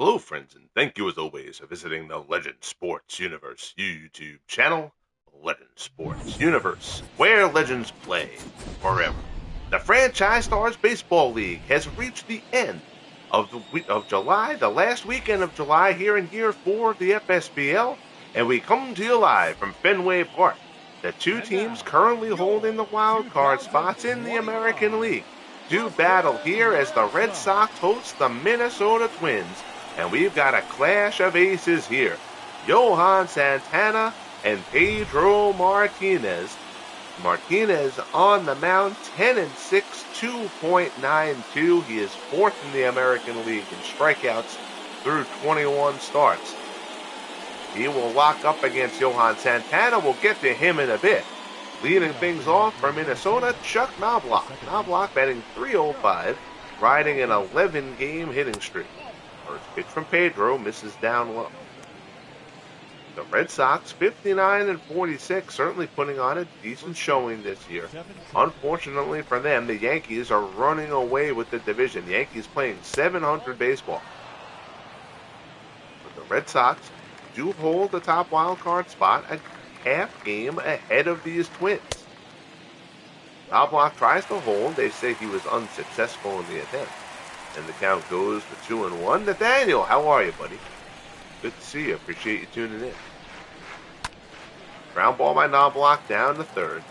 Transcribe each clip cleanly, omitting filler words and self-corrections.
Hello, friends, and thank you as always for visiting the Legend Sports Universe YouTube channel. Legend Sports Universe, where legends play forever. The Franchise Stars Baseball League has reached the end of July, the last weekend of July here in Year 4 of the FSBL, and we come to you live from Fenway Park. The two teams currently holding the wild card spots in the American League do battle here as the Red Sox host the Minnesota Twins. And we've got a clash of aces here. Johan Santana and Pedro Martinez. Martinez on the mound, 10-6, 2.92. He is fourth in the American League in strikeouts through 21 starts. He will lock up against Johan Santana. We'll get to him in a bit. Leading things off for Minnesota, Chuck Knobloch. Knobloch batting .305, riding an 11-game hitting streak. First pitch from Pedro misses down low. The Red Sox, 59-46, certainly putting on a decent showing this year. Unfortunately for them, the Yankees are running away with the division. The Yankees playing .700 baseball. But the Red Sox do hold the top wild card spot a half game ahead of these Twins. Knobloch tries to hold. They say he was unsuccessful in the attempt. And the count goes to 2-1. Nathaniel, how are you, buddy? Good to see you. Appreciate you tuning in. Ground ball by Knobloch down to third.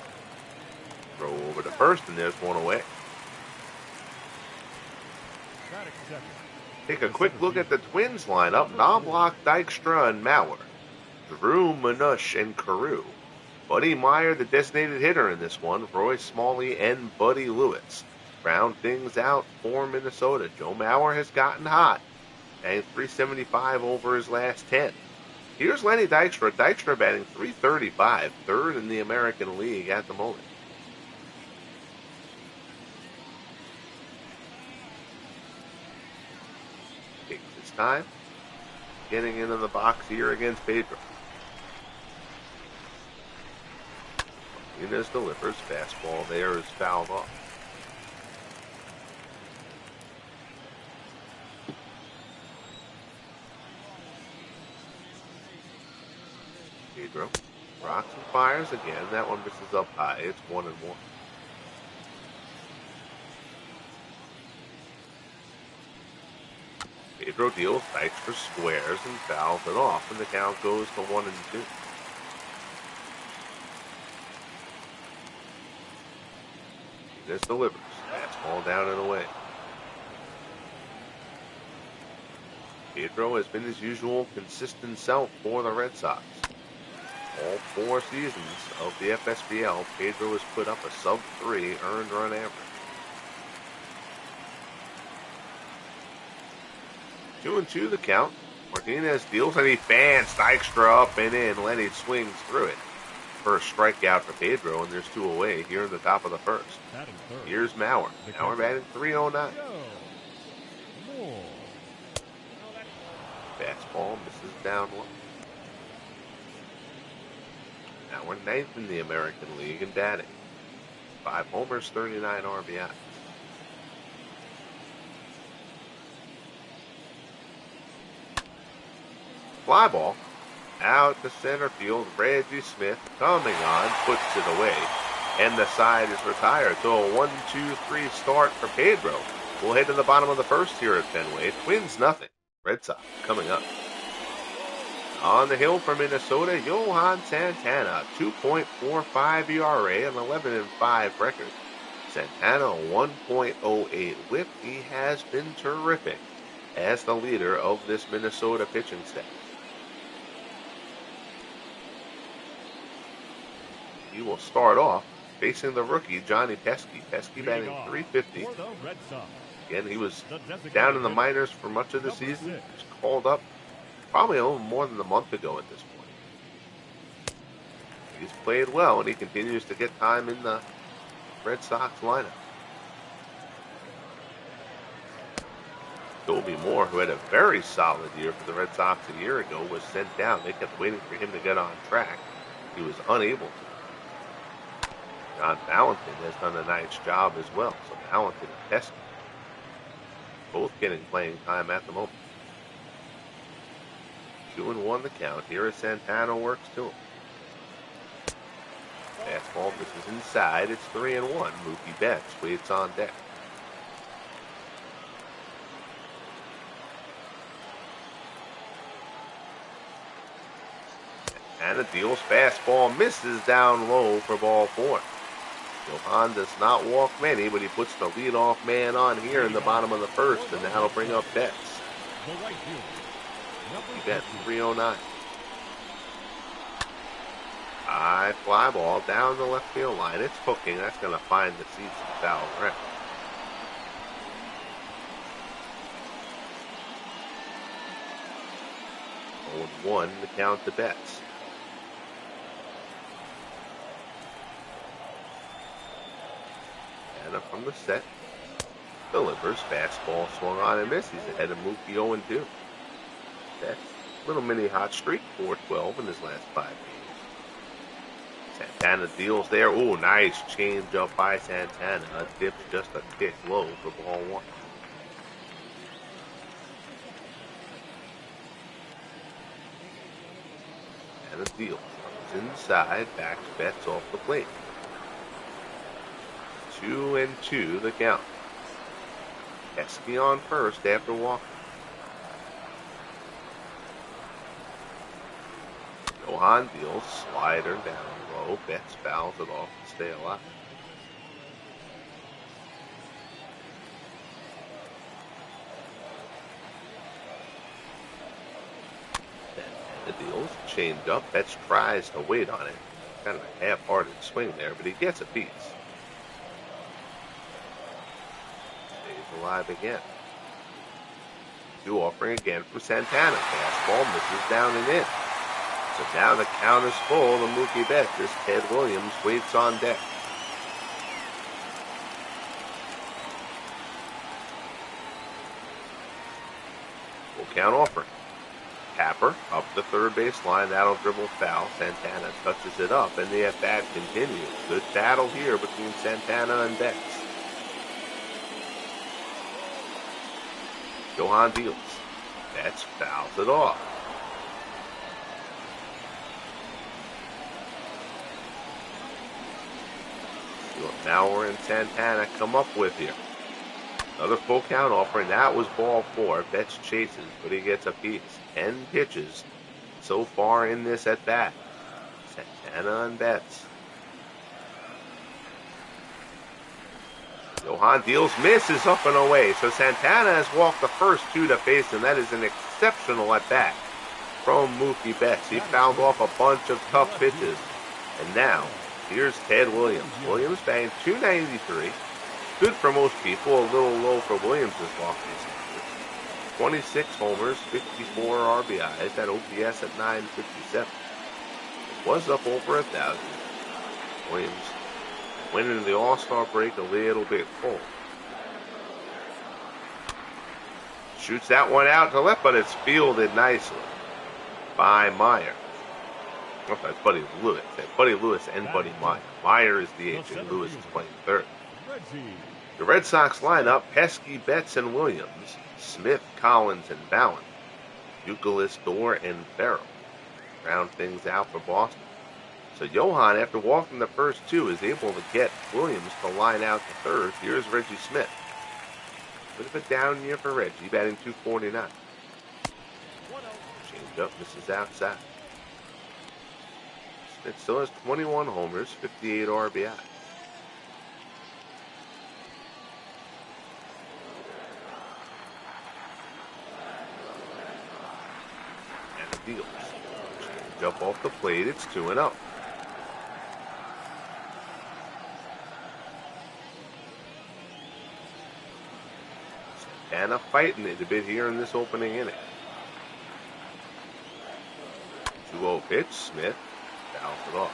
Throw over to first, and there's one away. Take a quick look at the Twins lineup. Knobloch, Dykstra, and Mauer. Drew, Minush, and Carew. Buddy Meyer, the designated hitter in this one. Roy Smalley and Buddy Lewis. Round things out for Minnesota. Joe Mauer has gotten hot, and .375 over his last 10. Here's Lenny Dykstra. Dykstra batting .335, third in the American League at the moment. Takes his time, getting into the box here against Pedro. Martinez delivers. Fastball there is fouled off. Pedro rocks and fires again. That one misses up high. It's 1-1. Pedro deals. Dykstra squares and fouls it off, and the count goes to 1-2. This delivers. Fastball down and away. Pedro has been his usual consistent self for the Red Sox. All 4 seasons of the FSBL, Pedro has put up a sub-3 earned run average. 2-2 the count. Martinez deals and he fans Dykstra up and in. Lenny swings through it. First strikeout for Pedro, and there's 2 away here in the top of the first. Here's Mauer. Mauer batting .309. Fastball misses down low. Now we're 9th in the American League in batting. 5 homers, 39 RBIs. Fly ball out to center field. Reggie Smith coming on, puts it away, and the side is retired. So a 1-2-3 start for Pedro. We'll head to the bottom of the first here at Fenway. Twins nothing. Red Sox coming up. On the hill for Minnesota, Johan Santana, 2.45 ERA and 11-5 record. Santana, 1.08 whip. He has been terrific as the leader of this Minnesota pitching staff. He will start off facing the rookie, Johnny Pesky. Pesky batting .350. Again, he was down in the minors for much of the season. He was called up probably a little more than a month ago at this point. He's played well, and he continues to get time in the Red Sox lineup. Toby Moore, who had a very solid year for the Red Sox a year ago, was sent down. They kept waiting for him to get on track. He was unable to. John Valentin has done a nice job as well. So Valentin and Pesky both getting playing time at the moment. 2-1 the count. Here as Santana works to him. Fastball misses inside. It's 3-1. Mookie Betts waits on deck. Santana deals fastball, misses down low for ball 4. Johan does not walk many, but he puts the leadoff man on here in the bottom of the first, and that'll bring up Betts. Mookie Betts, 309. High fly ball down the left field line. It's hooking. That's going to find the seats and foul ground. One to count the Betts. And from the set, delivers. Fastball swung on and missed. He's ahead of Mookie 0-2. Betts, little mini hot streak, 4-12 in his last 5 games. Santana deals there. Oh, nice change up by Santana. Dips just a tick low for ball 1. And a deal. Comes inside. Backs Betts off the plate. 2-2 the count. Pesky on first after walking. Johan deals. Slider down low. Betts fouls it off to stay alive. The deals. Chained up. Betts tries to wait on it. Kind of a half-hearted swing there, but he gets a piece. Stays alive again. 2 offering again from Santana. Fastball misses down and in. So now the count is full to Mookie Betts as Ted Williams waits on deck. Full count offering. Tapper up the third base line. That'll dribble foul. Santana touches it up, and the at-bat continues. Good battle here between Santana and Betts. Johan deals. Betts fouls it off. Now we're in Santana come up with here. Another full count offering. That was ball 4. Betts chases, but he gets a piece. 10 pitches so far in this at bat. Santana and Betts. Johan deals, misses up and away. So Santana has walked the first 2 to face him. That is an exceptional at bat from Mookie Betts. He fouled off a bunch of tough pitches. And now, here's Ted Williams. Williams banged 293. Good for most people, a little low for Williams' lofty standards. 26 homers, 54 RBIs, that OPS at 957. It was up over 1,000. Williams went into the All-Star break a little bit cold. Shoots that one out to left, but it's fielded nicely by Meyer. Oh, that's Buddy Lewis. Buddy Lewis and Buddy Meyer. Meyer is the DH and Lewis is playing third. The Red Sox lineup, Pesky, Betts, and Williams, Smith, Collins, and Bowen, Youkilis, Dorr, and Farrell. Round things out for Boston. So Johan, after walking the first 2, is able to get Williams to line out to third. Here's Reggie Smith. Bit of a down year for Reggie, batting .249. Changed up, misses outside. Smith still has 21 homers, 58 RBI. Deals. Change up off the plate. It's 2-0. Santana fighting it a bit here in this opening inning. 2-0 pitch. Smith fouls it off.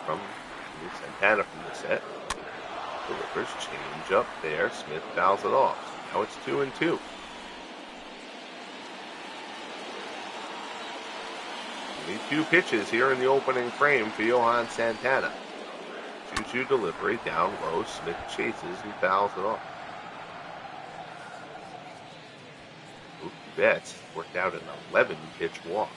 From Santana from the set. Delivers, change up there. Smith fouls it off. So now it's 2-2. Only 2 pitches here in the opening frame for Johan Santana. 2-2 delivery, down low. Smith chases and fouls it off. Mookie Betts worked out an 11-pitch walk.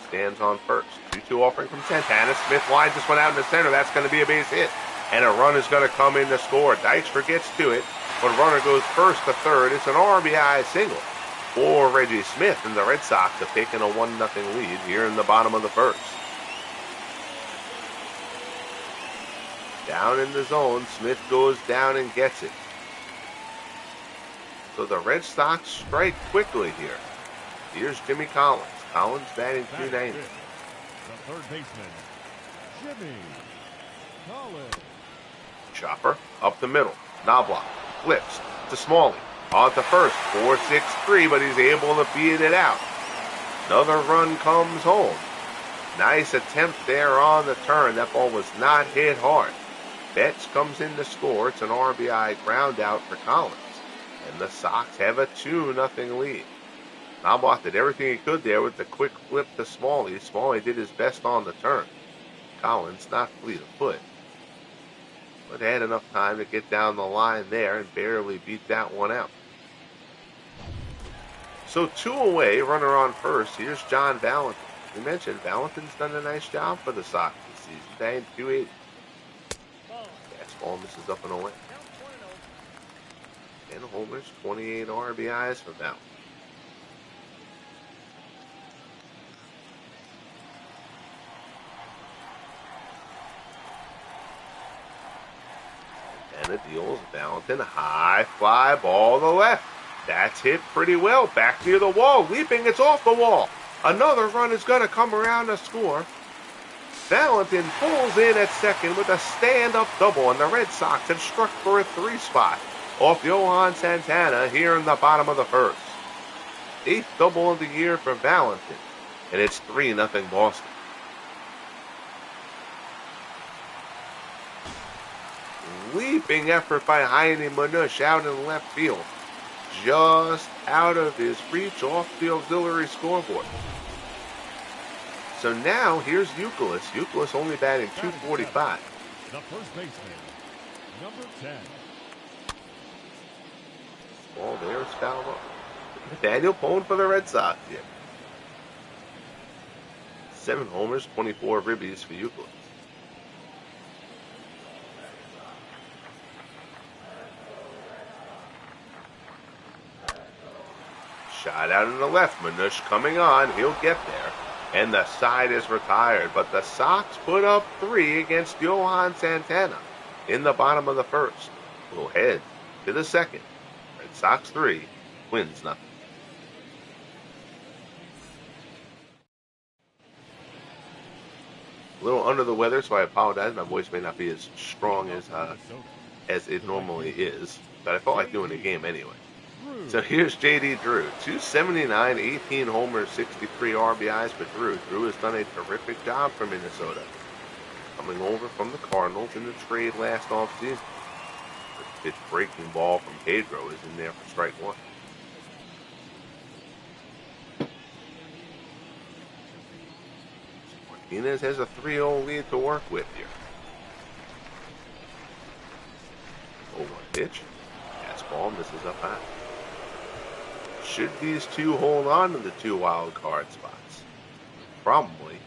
Stands on first. 2-2 offering from Santana. Smith line just went out in the center. That's going to be a base hit. And a run is going to come in to score. Dykstra gets to it, but runner goes first to third. It's an RBI single for Reggie Smith, and the Red Sox have taken a 1-0 lead here in the bottom of the first. Down in the zone, Smith goes down and gets it. So the Red Sox strike quickly here. Here's Jimmy Collins. Collins batting .290. The third baseman, Jimmy Collins. Chopper up the middle. Knobloch flips to Smalley. On to first. 4-6-3, but he's able to beat it out. Another run comes home. Nice attempt there on the turn. That ball was not hit hard. Betts comes in to score. It's an RBI ground out for Collins. And the Sox have a 2-0 lead. Knobloch did everything he could there with the quick flip to Smalley. Smalley did his best on the turn. Collins not fleet of foot, but had enough time to get down the line there and barely beat that one out. So 2 away, runner on first. Here's John Valentin. We mentioned Valentin's done a nice job for the Sox this season. Batting .280. Fastball misses up and away. 10 homers, 28 RBIs for Valentin. And it deals Valentin. High fly ball to left. That's hit pretty well. Back near the wall. Leaping. It's off the wall. Another run is going to come around to score. Valentin pulls in at second with a stand-up double, and the Red Sox have struck for a 3 spot off Johan Santana here in the bottom of the first. 8th double of the year for Valentin, and it's 3-0 Boston. Leaping effort by Heine Manush out in left field. Just out of his reach off the auxiliary scoreboard. So now here's Youkilis. Youkilis only batting .245. The first baseman, number 10. Ball there is fouled off. Daniel Pone for the Red Sox here. 7 homers, 24 ribbies for Youkilis. Shot out in the left. Manush coming on. He'll get there. And the side is retired. But the Sox put up 3 against Johan Santana in the bottom of the first. We'll head to the second. Red Sox 3, Twins nothing. A little under the weather, so I apologize. My voice may not be as strong as it normally is. But I felt like doing a game anyway. So here's J.D. Drew. 279, 18 homers, 63 RBIs for Drew. Drew has done a terrific job for Minnesota. Coming over from the Cardinals in the trade last offseason. The pitch breaking ball from Pedro is in there for strike 1. Martinez has a 3-0 lead to work with here. 0-1 pitch. Fastball misses up high. Should these two hold on to the 2 wild card spots? Probably.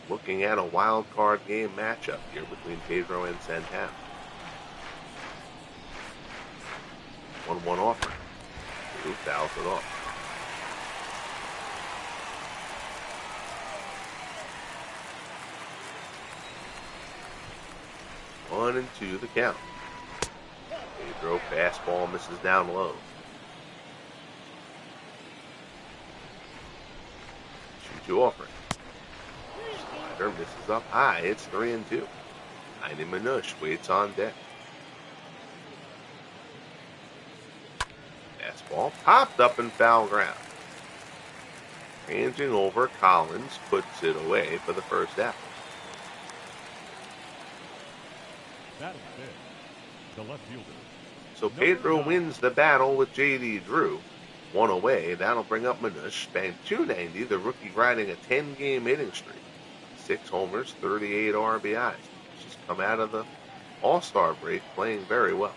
Looking at a wild card game matchup here between Pedro and Santana. 1-1 offer. Drew fouls it off. One and 2 the count. Pedro fastball misses down low. 2-2 offering. Slider misses up high. It's 3-2. Heine Manush waits on deck. Fastball popped up in foul ground. Ranging over, Collins puts it away for the first out. That is it. The left fielder. So Pedro wins the battle with J.D. Drew. one away. That'll bring up Manush. Bang 290, the rookie riding a 10-game hitting streak. 6 homers, 38 RBIs. She's come out of the All-Star break playing very well.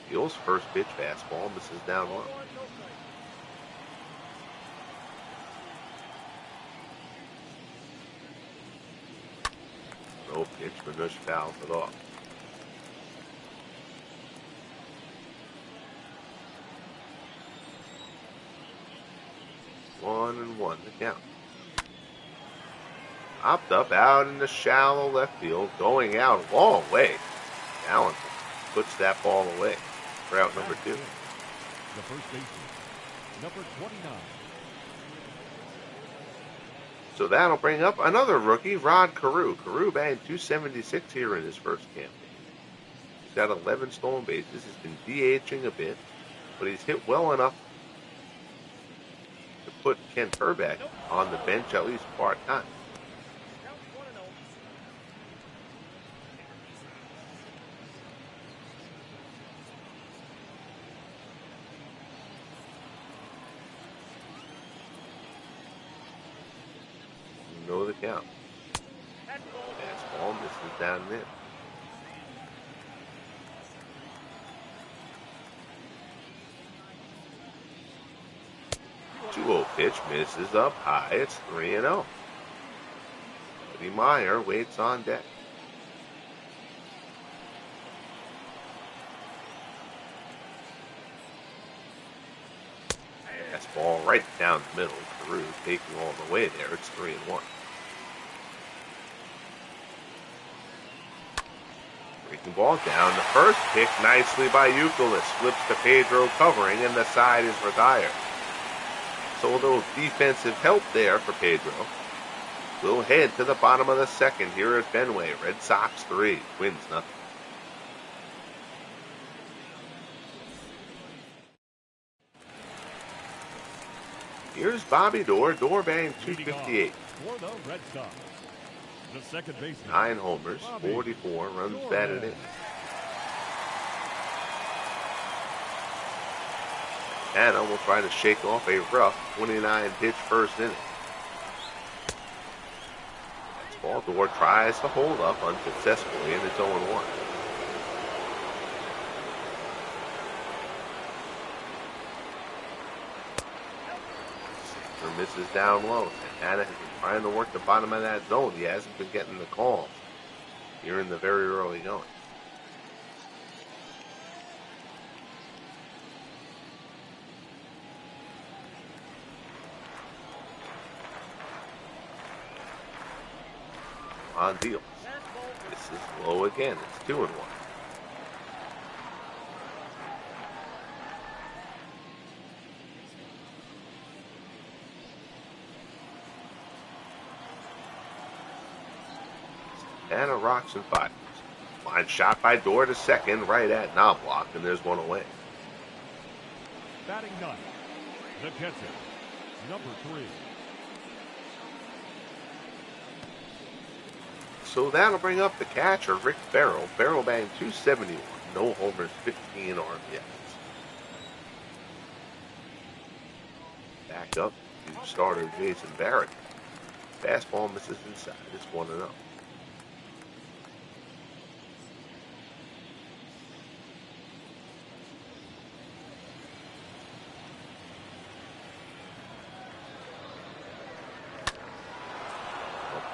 Deals first pitch fastball, misses down low. No pitch, Manush fouls it off. 1-1 to count. Popped up out in the shallow left field, going out a long way. Allen puts that ball away for out number 2. The first baseman, number 29. So that'll bring up another rookie, Rod Carew. Carew bagged 276 here in his first campaign. He's got 11 stolen bases. He's been DHing a bit, but he's hit well enough to put Ken Herbeck on the bench at least part-time. You know the count. Fastball misses down and in. 2-0 pitch misses up high. It's 3-0. Eddie Meyer waits on deck. Fastball right down the middle. Carew taking all the way there. It's 3-1. Breaking ball down the first, pick nicely by Euclid. Flips to Pedro covering, and the side is retired. So a little defensive help there for Pedro. We'll head to the bottom of the second here at Fenway. Red Sox 3, Twins nothing. Here's Bobby Doerr. Doerr banged 258. For the Red Sox, the second baseman. 9 homers, 44 runs batted in. Santana will try to shake off a rough 29-pitch first inning. Doerr tries to hold up unsuccessfully, and it's 0-1. Center misses down low. Santana has been trying to work the bottom of that zone. He hasn't been getting the calls here in the very early going. On deal. This is low again. It's 2-1. Santana rocks and fires. Line shot by Doerr to second, right at Knobloch, and there's one away. Batting 9, the catcher, number 3. So that'll bring up the catcher, Rick Farrell. Farrell banged 271. No homers, 15 RBIs. Back up to starter Jason Barrett. Fastball misses inside. It's 1-0.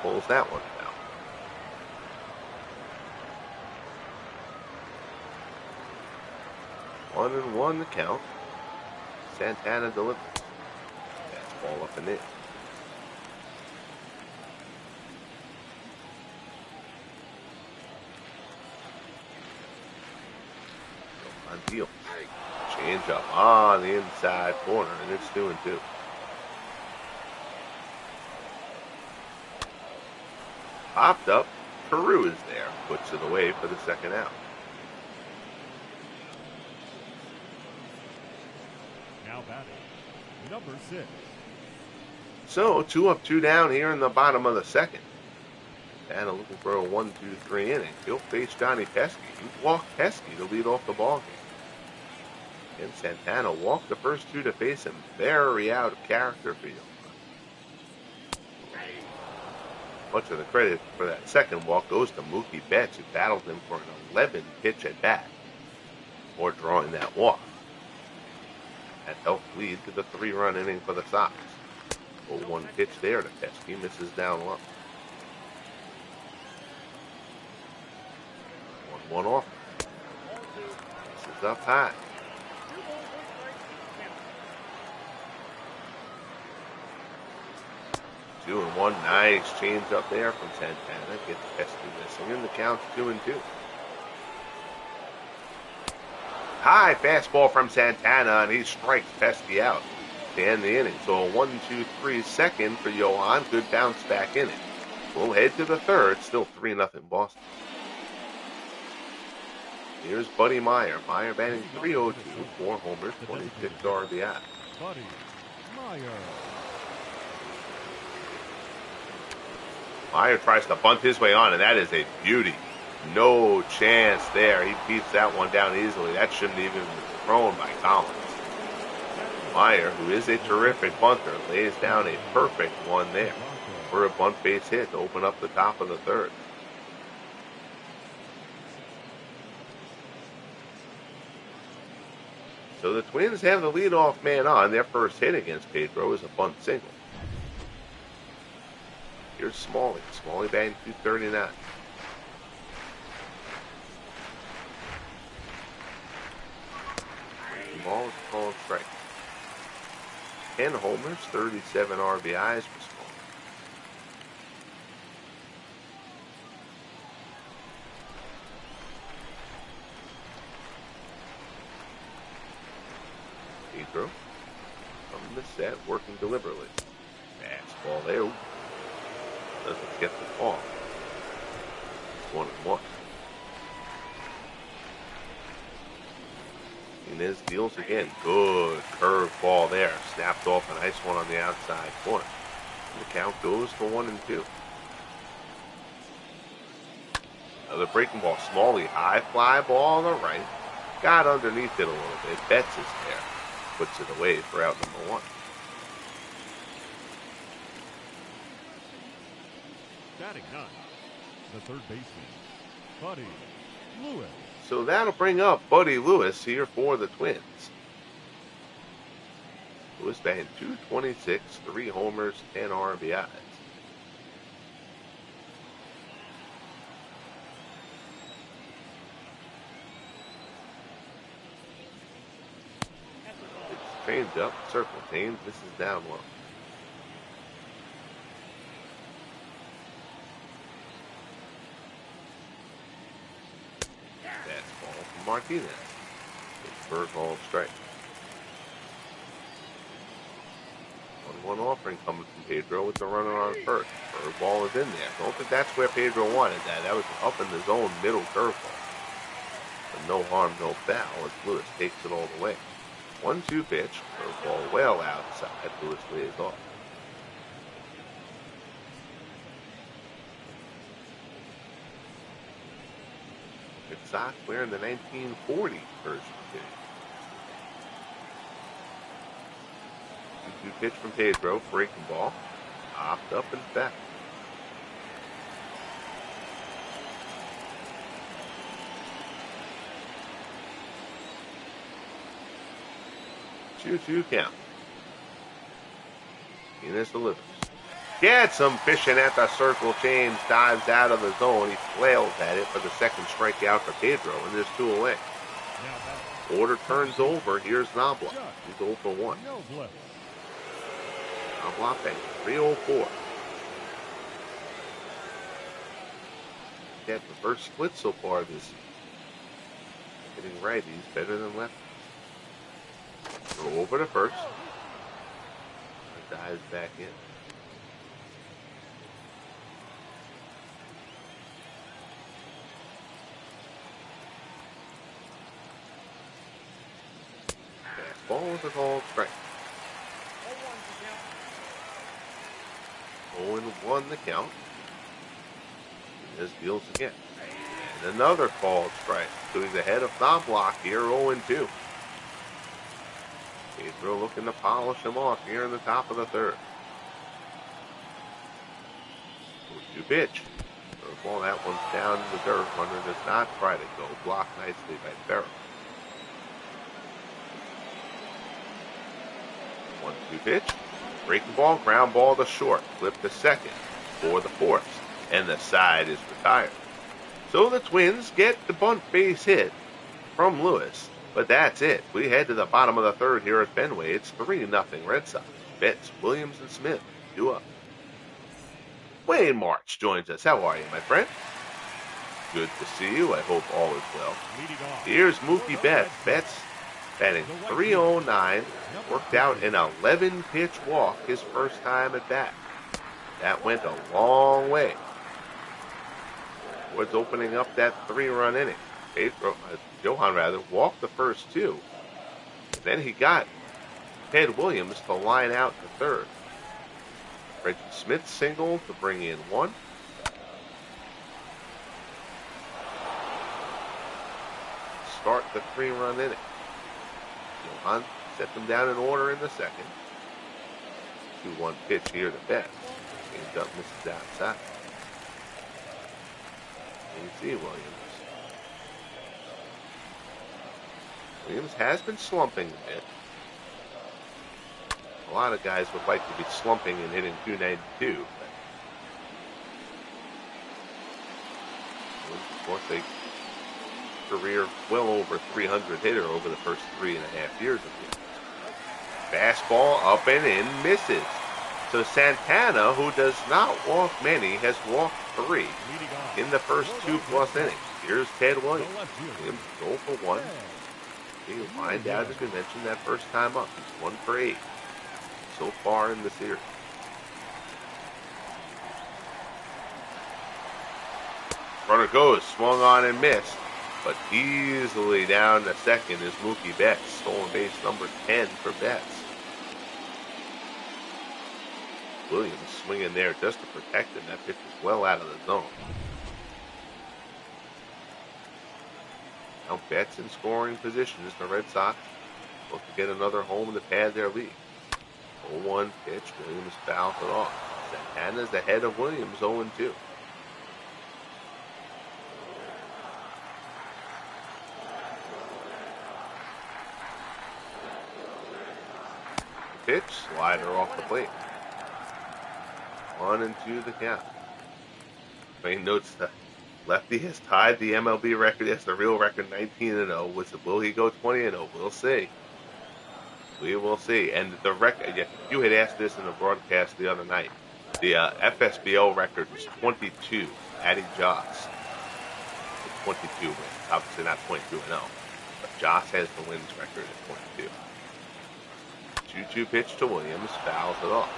Pulls that one down. One and one to count. Santana delivers. Fastball up and in. On deal. Change up on the inside corner, and it's 2-2. Popped up. Carew is there. Puts it away for the second out. Now batting, number 6. So 2 up, 2 down here in the bottom of the second. And looking for a 1-2-3 inning. He'll face Johnny Pesky. He walked Pesky to lead off the ball game. And Santana walked the first two to face him. Very out of character for you. Much of the credit for that second walk goes to Mookie Betts, who battled him for an 11-pitch at bat, or drawing that walk. That helped lead to the 3-run inning for the Sox. 0-1 pitch there to Pesky, misses down low. 1-1 off. This is up high. 2-1, nice change up there from Santana. Gets Pesky missing, and the count's 2-2. High fastball from Santana, and he strikes Pesky out to end the inning. So a 1-2-3 second for Johan. Good bounce back inning. We'll head to the third. Still 3-0 Boston. Here's Buddy Meyer. Meyer batting .302, 4 homers, 26 RBI. Buddy Meyer. Meyer tries to bunt his way on, and that is a beauty. No chance there. He beats that one down easily. That shouldn't even be thrown by Collins. Meyer, who is a terrific bunter, lays down a perfect one there for a bunt base hit to open up the top of the third. So the Twins have the leadoff man on. Their first hit against Pedro is a bunt single. Here's Smalley. Smalley batting .239. Ball is called strike. 10 homers, 37 RBIs for Smalley. Pedro from the set, working deliberately. Fastball there. Doesn't get the ball. 1-1. Martinez deals again. Good curve ball there. Snapped off a nice one on the outside corner. And the count goes for 1-2. Another breaking ball. Smalley, high fly ball on the right. Got underneath it a little bit. Betts is there. Puts it away for out number 1. Batting 9, the third baseman, Buddy Lewis. So that'll bring up Buddy Lewis here for the Twins. Lewis batting .226, 3 homers, 10 RBIs. It's changed up, circle change. This is down low. Martinez. Bird ball strike. 1-1 offering coming from Pedro with the runner on first. Bird ball is in there. Don't think that's where Pedro wanted that. That was up in the zone, middle curveball. But no harm, no foul as Lewis takes it all the way. 1-2 pitch. Curveball well outside. Lewis lays off. Sox wearing the 1940 version too. 2-2 pitch from Pedro, breaking ball, hopped up and back. Two count. Martinez delivers. Gets some fishing at the circle change, dives out of the zone. He flails at it for the second strikeout for Pedro, and there's 2 away. Order turns over. Here's Knobloch. He's 0 for 1. Knobloch at 304. Got the first split so far this season. Hitting righties better than lefties. Go over to first. Dives back in. Ball is a called strike. 0-1 the count. This deals again. And another called strike. So he's ahead of Knobloch here, 0-2. Pedro looking to polish him off here in the top of the third. 2 pitch. Curveball, that one's down in the dirt. Runner does not try to go. Blocked nicely by Pedro. 1-2 pitch. Breaking ball, ground ball to short. Flip to second for the fourth. And the side is retired. So the Twins get the bunt base hit from Lewis. But that's it. We head to the bottom of the third here at Fenway. It's 3-0 Red Sox. Betts, Williams, and Smith 2 up. Wayne March joins us. How are you, my friend? Good to see you. I hope all is well. Here's Mookie Betts. Betts batting .309. Worked out an 11-pitch walk his first time at bat. That went a long way towards opening up that 3-run inning. Johan walked the first 2. Then he got Ted Williams to line out to third. Reggie Smith single to bring in 1. Start the 3-run inning. Johan set them down in order in the second. 2-1 pitch here to Betts. Change up, misses outside. You see Williams. Williams has been slumping a bit. A lot of guys would like to be slumping and hitting .292. Of course, a career well over 300 hitter over the first 3.5 years of his. Fastball up and in, misses. So Santana, who does not walk many, has walked 3 in the first 2+ innings. Here's Ted Williams. Williams 0 for 1. He'll find out, as we mentioned, that first time up. He's 1 for 8 so far in the series. Runner goes, swung on and missed, but easily down to second is Mookie Betts. Stolen base number 10 for Betts. Williams swinging there just to protect him. That pitch is well out of the zone. Now Betts in scoring position as the Red Sox look to get another home to pad their lead. 0-1 pitch. Williams fouls it off. Santana's ahead of Williams 0-2. Pitch, slider off the plate. 1-2 the count. Wayne notes the lefty has tied the MLB record. That's the real record, 19-0. Will he go 20-0? We'll see. We will see. And the record, you had asked this in the broadcast the other night. The FSBL record was 22. Addie Joss. 22 wins. Obviously not 22-0. But Joss has the wins record at 22. 2-2 pitch to Williams, fouls it off.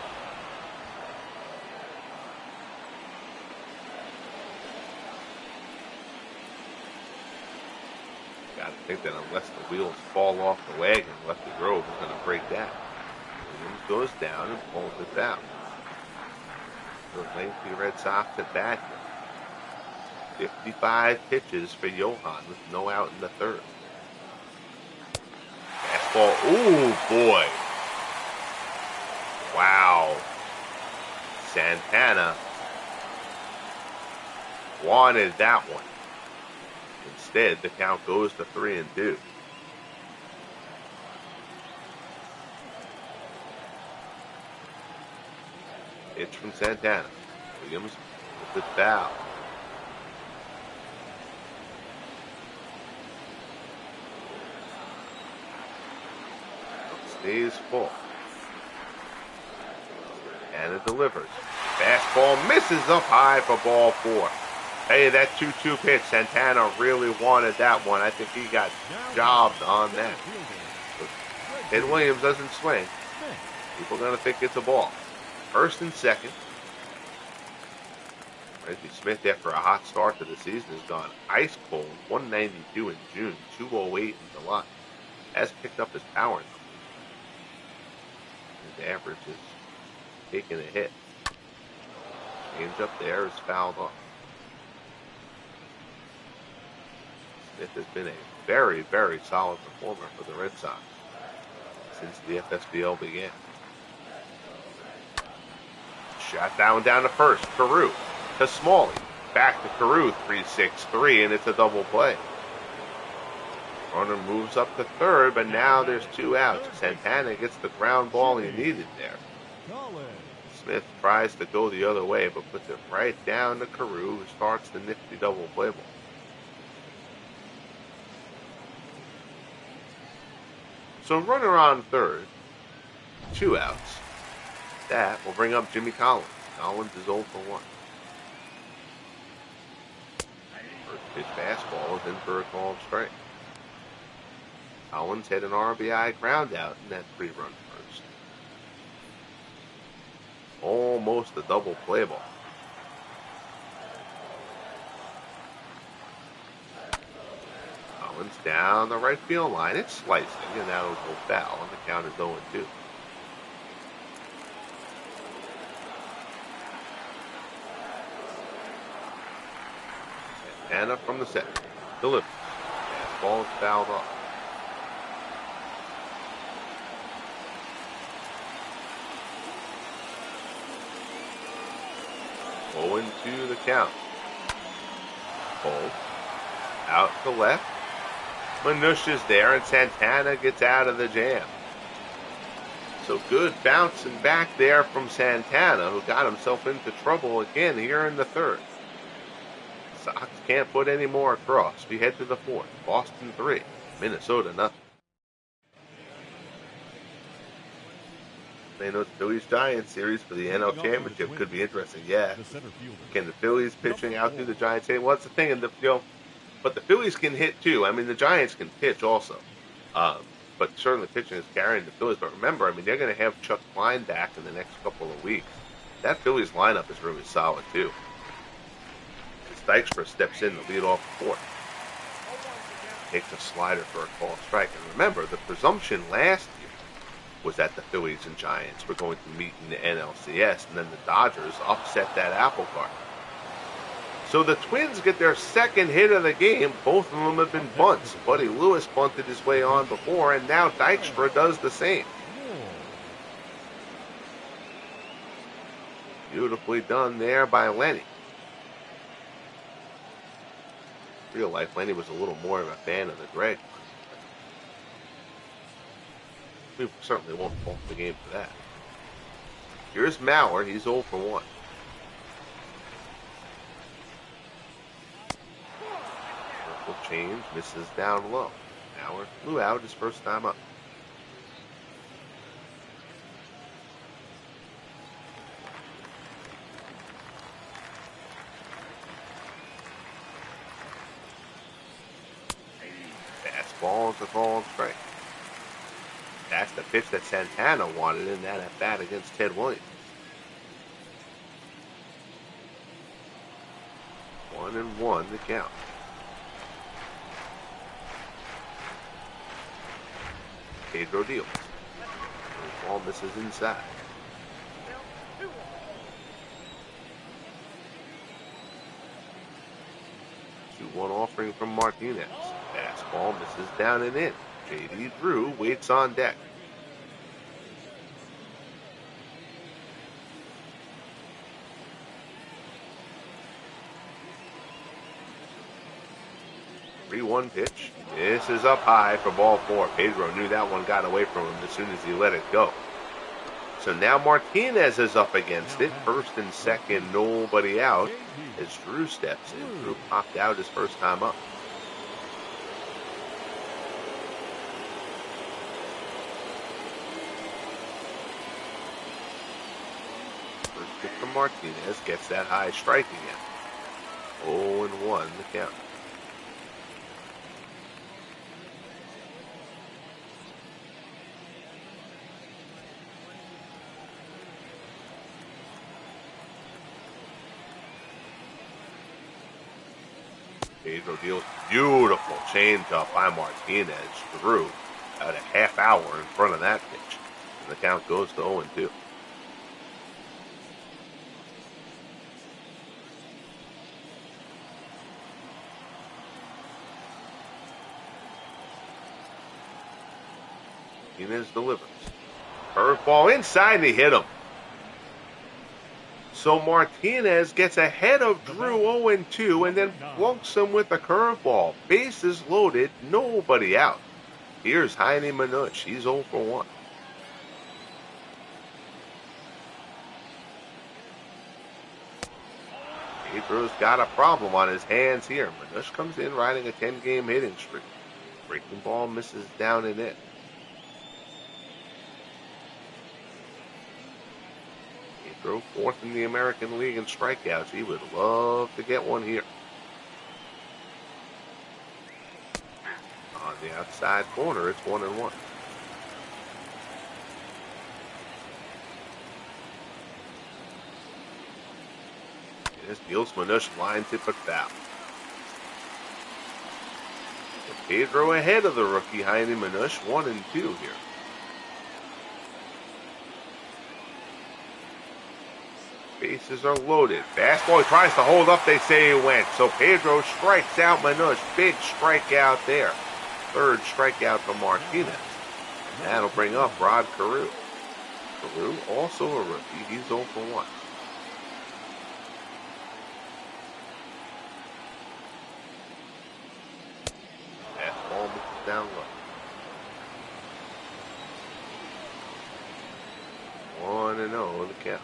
Got to think that unless the wheels fall off the wagon, Lefty Grove is going to break that. Williams goes down and pulls it down. The lengthy Red Sox at bat here. 55 pitches for Johan with no out in the third. Fastball, ooh boy. Wow. Santana wanted that one. Instead, the count goes to 3-2. Pitch from Santana. Williams with the foul. Stays full. And it delivers. Fastball misses up high for ball 4. Hey, that 2-2 pitch, Santana really wanted that one. I think he got jobbed on that. Ted Williams doesn't swing. People are going to think it's a ball. First and second. Reggie Smith, after a hot start to the season, has gone ice cold. 192 in June, 208 in July. Has picked up his power numbers. His average is taking a hit. Change up there is fouled off. Smith has been a very, very solid performer for the Red Sox. since the FSBL began. Shot down to first. Carew to Smalley. Back to Carew, 3-6-3, and it's a double play. Runner moves up to third, but now there's 2 outs. Santana gets the ground ball he needed there. Smith tries to go the other way, but puts it right down to Carew, who starts the nifty double play ball. So runner on third, 2 outs. That will bring up Jimmy Collins. Collins is 0 for 1. First pitch fastball is in for a called strike. Collins had an RBI ground out in that 3-run first. Almost a double play ball. Collins down the right field line. It's slicing, and that'll go foul, and the count is 0-2. Santana from the center. Delivers. Fastball is fouled off. Going to the count. Hold. Out to left. Manush is there, and Santana gets out of the jam. So good bouncing back there from Santana, who got himself into trouble again here in the third. Sox can't put any more across. We head to the fourth. Boston 3, Minnesota nothing. They know the Phillies-Giants series for the NL Championship could be interesting. Yeah. Can the Phillies pitching out through the Giants? Well, that's the thing. But the Phillies can hit too. I mean, the Giants can pitch also. But certainly pitching is carrying the Phillies. But remember, they're going to have Chuck Klein back in the next couple of weeks. That Phillies lineup is really solid too. Dykstra steps in to lead off the fourth. Takes a slider for a called strike. And remember, the presumption last year was that the Phillies and Giants were going to meet in the NLCS, and then the Dodgers upset that apple cart. So the Twins get their second hit of the game. Both of them have been bunts. Buddy Lewis bunted his way on before, and now Dykstra does the same. Beautifully done there by Lenny. Real life, Lenny was a little more of a fan of the Greg. We certainly won't fault the game for that. Here's Mauer. He's 0 for 1. Circle change. Misses down low. Mauer flew out his first time up. Fastball is a called strike. That's the pitch that Santana wanted in that at bat against Ted Williams. 1-1 the count. Pedro deals. The ball misses inside. 2-1 offering from Martinez. Fastball misses down and in. J.D. Drew waits on deck. One pitch. This is up high for ball 4. Pedro knew that one got away from him as soon as he let it go. So now Martinez is up against it. First and second, nobody out as Drew steps in. Drew popped out his first time up. First pitch from Martinez gets that high strike again. 0-1 the count. Pedro deals beautiful changeup by Martinez. Drew about a half hour in front of that pitch. And the count goes to 0-2. Martinez delivers. Curveball inside, and he hit him. So Martinez gets ahead of Drew 0-2 and then flunks him with a curveball. Bases loaded, nobody out. Here's Heine Manush. He's 0-1. Pedro's got a problem on his hands here. Manush comes in riding a 10-game hitting streak. Breaking ball misses down and in. Pedro, fourth in the American League in strikeouts. He would love to get one here. On the outside corner, it's 1-1. This deals Manush lines it but foul. So Pedro ahead of the rookie Heine Manush, 1-2 here. Bases are loaded. Fastball, he tries to hold up, they say he went. So Pedro strikes out Manush. Big strikeout there. Third strikeout for Martinez. And that'll bring up Rod Carew. Carew, also a rookie. He's 0-1. Fastball misses down low. 1-0 the count.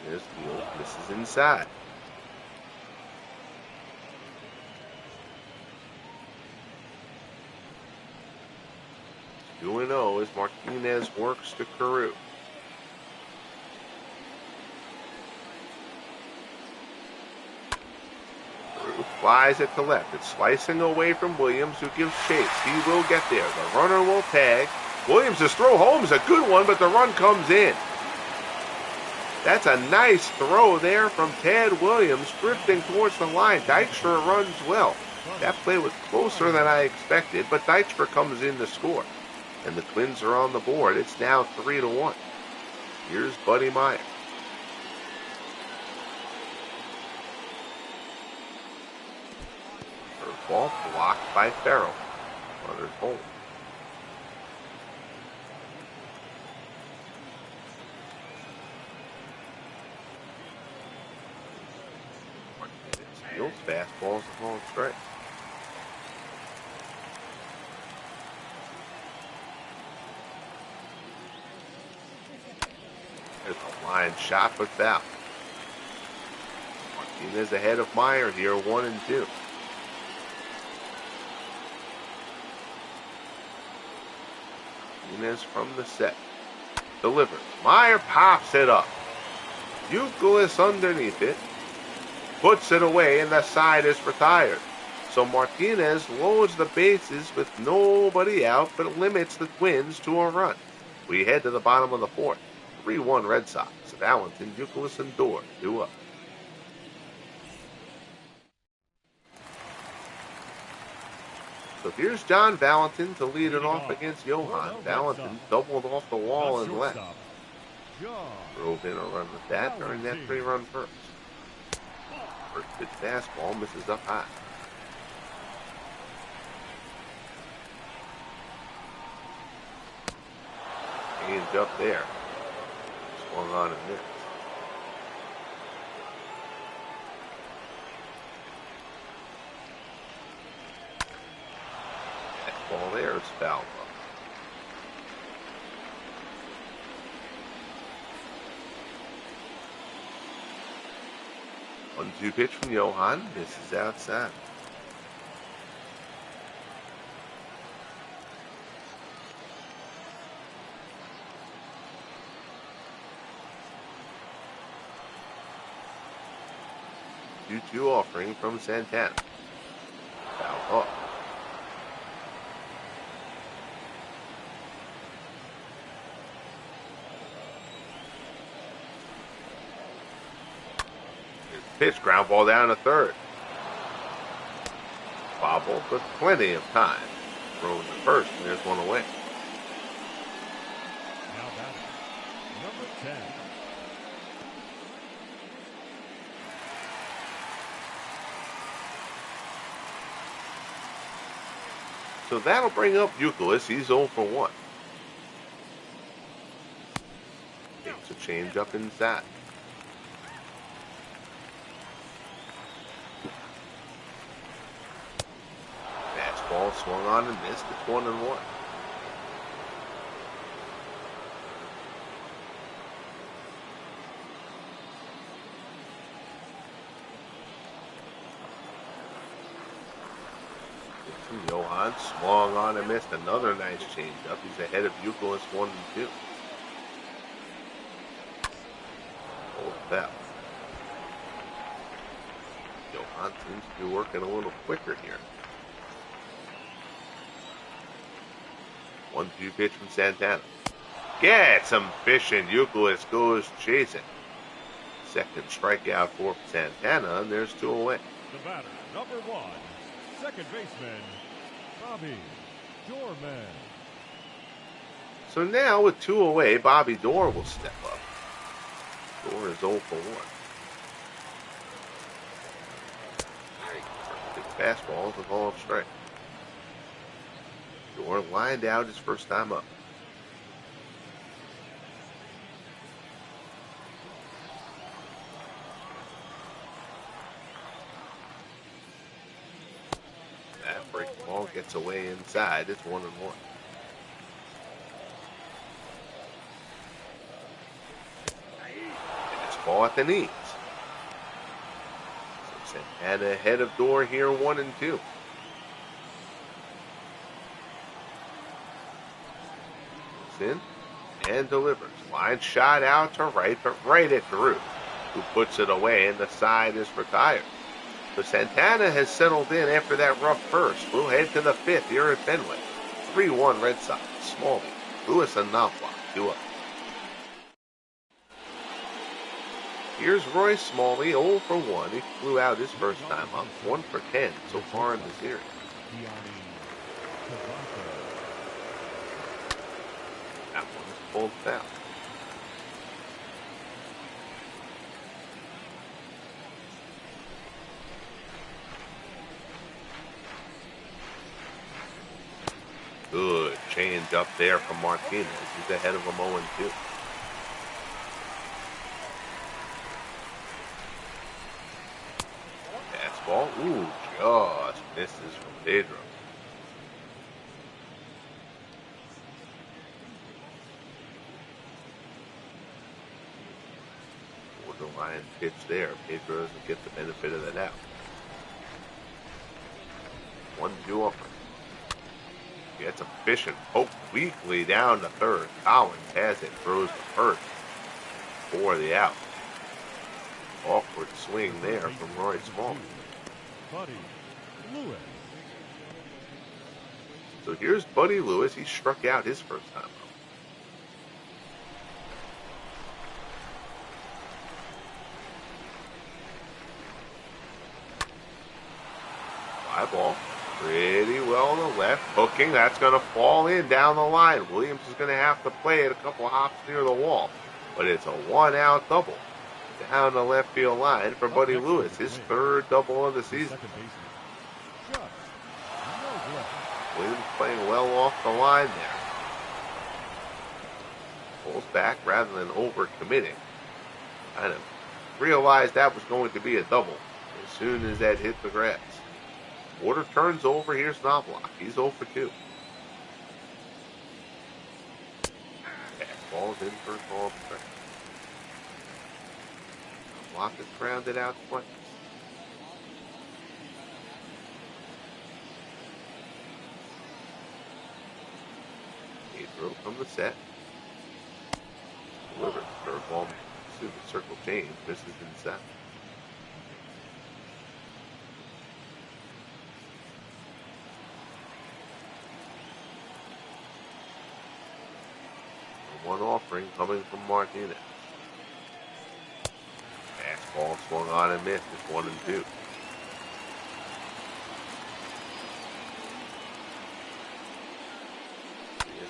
This deal misses inside. It's 2-0 as Martinez works to Carew. Carew flies it to left. It's slicing away from Williams, who gives chase. He will get there. The runner will tag. Williams' throw home is a good one, but the run comes in. That's a nice throw there from Tad Williams, drifting towards the line. Dykstra runs well. That play was closer than I expected, but Dykstra comes in to score. And the Twins are on the board. It's now 3-1. Here's Buddy Meyer. Curveball blocked by Farrell. Runners home. Fastballs a long strike. There's a line shot, but foul. Martinez ahead of Meyer here, 1-2. Martinez from the set. Delivers. Meyer pops it up. Youkilis underneath it. Puts it away, and the side is retired. So Martinez loads the bases with nobody out, but limits the Twins to a run. We head to the bottom of the fourth. 3-1 Red Sox. Valentin, Youkilis, and Dorr 2 up. So here's John Valentin to lead it off against Johan. Valentin doubled off the wall and left. Drove in a run with that, earned that 3-run first. First pitch fastball misses up high. Change up there. Swung on and missed. That ball there is fouled up. 1-2 pitch from Johan. This is outside. Two offering from Santana. Foul up. Pitch, ground ball down to third. Bobble, but plenty of time. Thrown to first, and there's one away. Now batting, number 10. So that'll bring up Euclid. He's 0 for 1. Takes a change up inside. Fastball swung on and missed. It's 1-1. Johan swung on and missed. Another nice changeup. He's ahead of Euclid 1-2. Old foul. Johan seems to be working a little quicker here. 1-2 pitch from Santana. Gets him fishing. Euclid goes chasing. Second strikeout for Santana, and there's 2 away. The batter, number 1, second baseman, Bobby Dorman. So now with 2 away, Bobby Dorr will step up. Dorr is 0 for 1. His fastball is a ball strike. Dorr lined out his first time up. That breaking ball gets away inside. It's 1-1. Fastball at the knees. So Santana ahead of Dorr here, 1-2. In and delivers. Line shot out to right, but right at Drew, who puts it away, and the side is retired. So Santana has settled in after that rough first. We'll head to the 5th here at Fenway. 3-1 Red Sox. Smalley, Lewis, and Knopfloch 2 up. Here's Roy Smalley, 0 for 1. He flew out his first time up, 1 for 10 so far in the series. That one's pulled foul. Good change up there from Martinez. He's ahead of him 0-2. Fastball. Ooh, just misses from Pedro. Borderline pitch there. Pedro doesn't get the benefit of the doubt. 1-2 upper. Gets a fishing poke weakly down to third. Collins has it, throws to first for the out. Awkward swing there from Roy Smalley. Buddy Lewis. So here's Buddy Lewis. He struck out his first time up. Fly ball. Pretty well on the left. Hooking. That's going to fall in down the line. Williams is going to have to play it a couple of hops near the wall. But it's a 1-out double down the left field line for Buddy Lewis. His 3rd double of the season. Williams playing well off the line there. Pulls back rather than over-committing. Kind of realized that was going to be a double as soon as that hit the grass. Water turns over. Here's Knopfloch. He's 0 for 2. Fastball's in for a ball strike. Knopfloch is grounded out twice. Pedro from the set. Delivered. Curveball to the circle change. Misses inside. One offering coming from Martinez. Fastball swung on and missed. It's 1-2.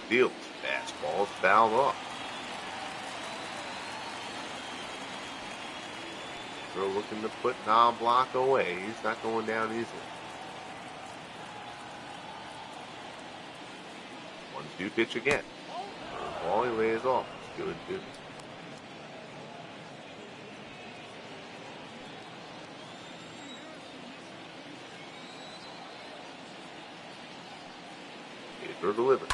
Deals. Fastball is fouled off. They're looking to put Knopfloch away. He's not going down easily. 1-2 pitch again. Ball he lays off. 2-2. Pedro delivers.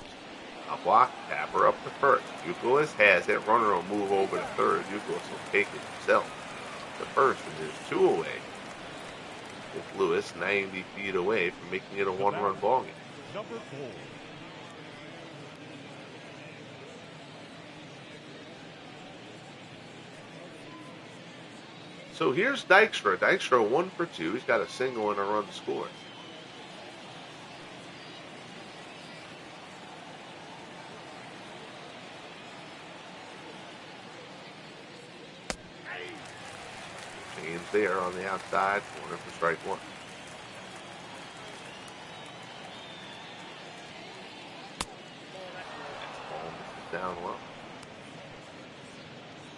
A block, tapper up to first. Euclid has it. Runner will move over to third. Euclid will take it himself to first, and there's 2 away. With Lewis 90 feet away from making it a 1-run ball game. Number 4. So here's Dykstra. Dykstra 1 for 2. He's got a single and a run scored. Change there on the outside. Corner for strike 1. Ball misses down low.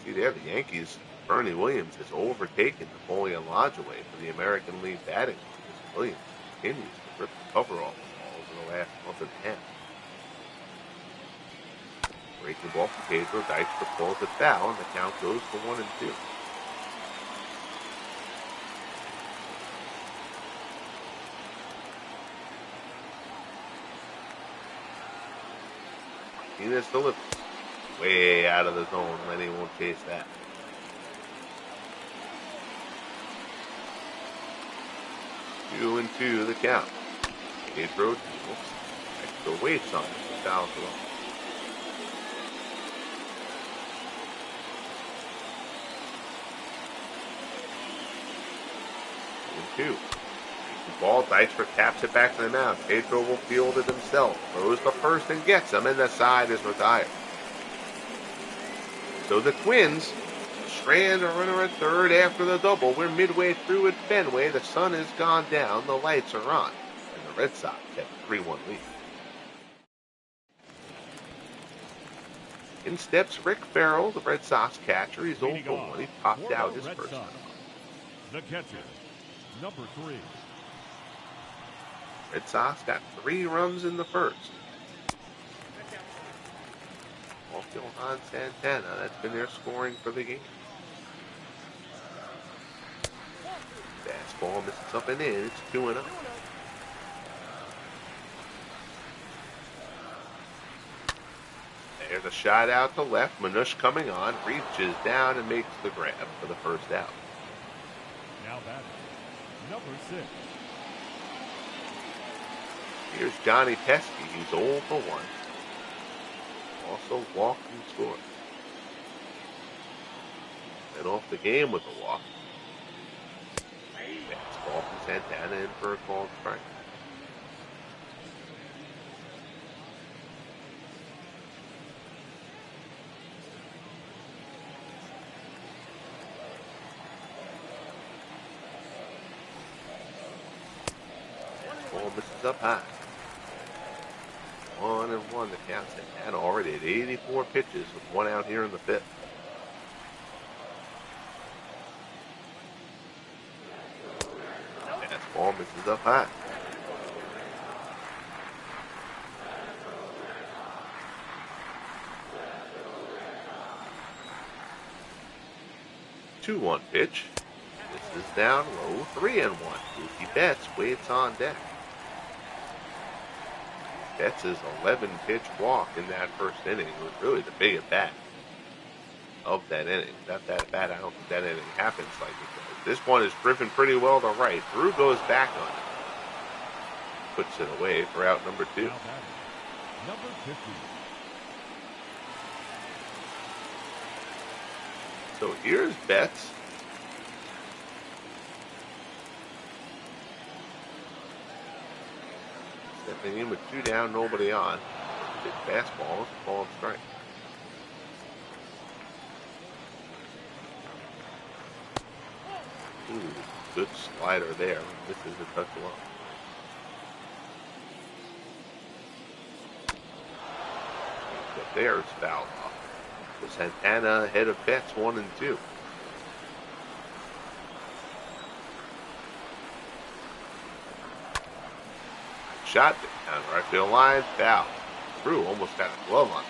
See there, the Yankees. Bernie Williams has overtaken Napoleon Lodge away for the American League batting orders. Williams continues to rip the cover off the ball over the last month and a half. Breaking ball from Pedro. Dykstra pulls it foul, and the count goes to 1-2. Martinez delivers. Way out of the zone. Lenny won't chase that. 2-2 the count. Pedro deals. Extra weights on it. Fouls it off. 2-2. Ball, Dykstra taps it back to the mound. Pedro will field it himself. Throws the first and gets him, and the side is retired. So the Twins strand a runner at third after the double. We're midway through at Fenway. The sun has gone down. The lights are on. And the Red Sox have a 3-1 lead. In steps Rick Farrell, the Red Sox catcher. He's 0 for 1. He popped out his first time. The catcher, number 3. Red Sox got 3 runs in the first. Off Johan Santana. That's been their scoring for the game. Fastball misses up and in. It's 2-0. There's a shot out to left. Manush coming on. Reaches down and makes the grab for the first out. Now batting, number 6. Here's Johnny Pesky. He's 0 for 1. Also walked and scored. Led off the game with a walk. Fastball from Santana in for a called strike. Ball misses up high. 1-1 the count. Santana already at 84 pitches with 1 out here in the 5th. Ball misses up high. Two-one pitch. This is down low. 3-1. Mookie Betts waits on deck. Betts' 11-pitch walk in that first inning was really the big at bat of that inning. Without that at bat, I don't think that inning happens like it does. This one is driven pretty well to right. Drew goes back on it. Puts it away for out number 2. Now batting, number 50. So here's Betts. Stepping in with 2 down, nobody on. Big fastball, ball and strike. Ooh, good slider there. This is a touch low. But there it's fouled off. So Santana ahead of Betts 1-2. Shot down right field line, foul. Drew almost got a glove on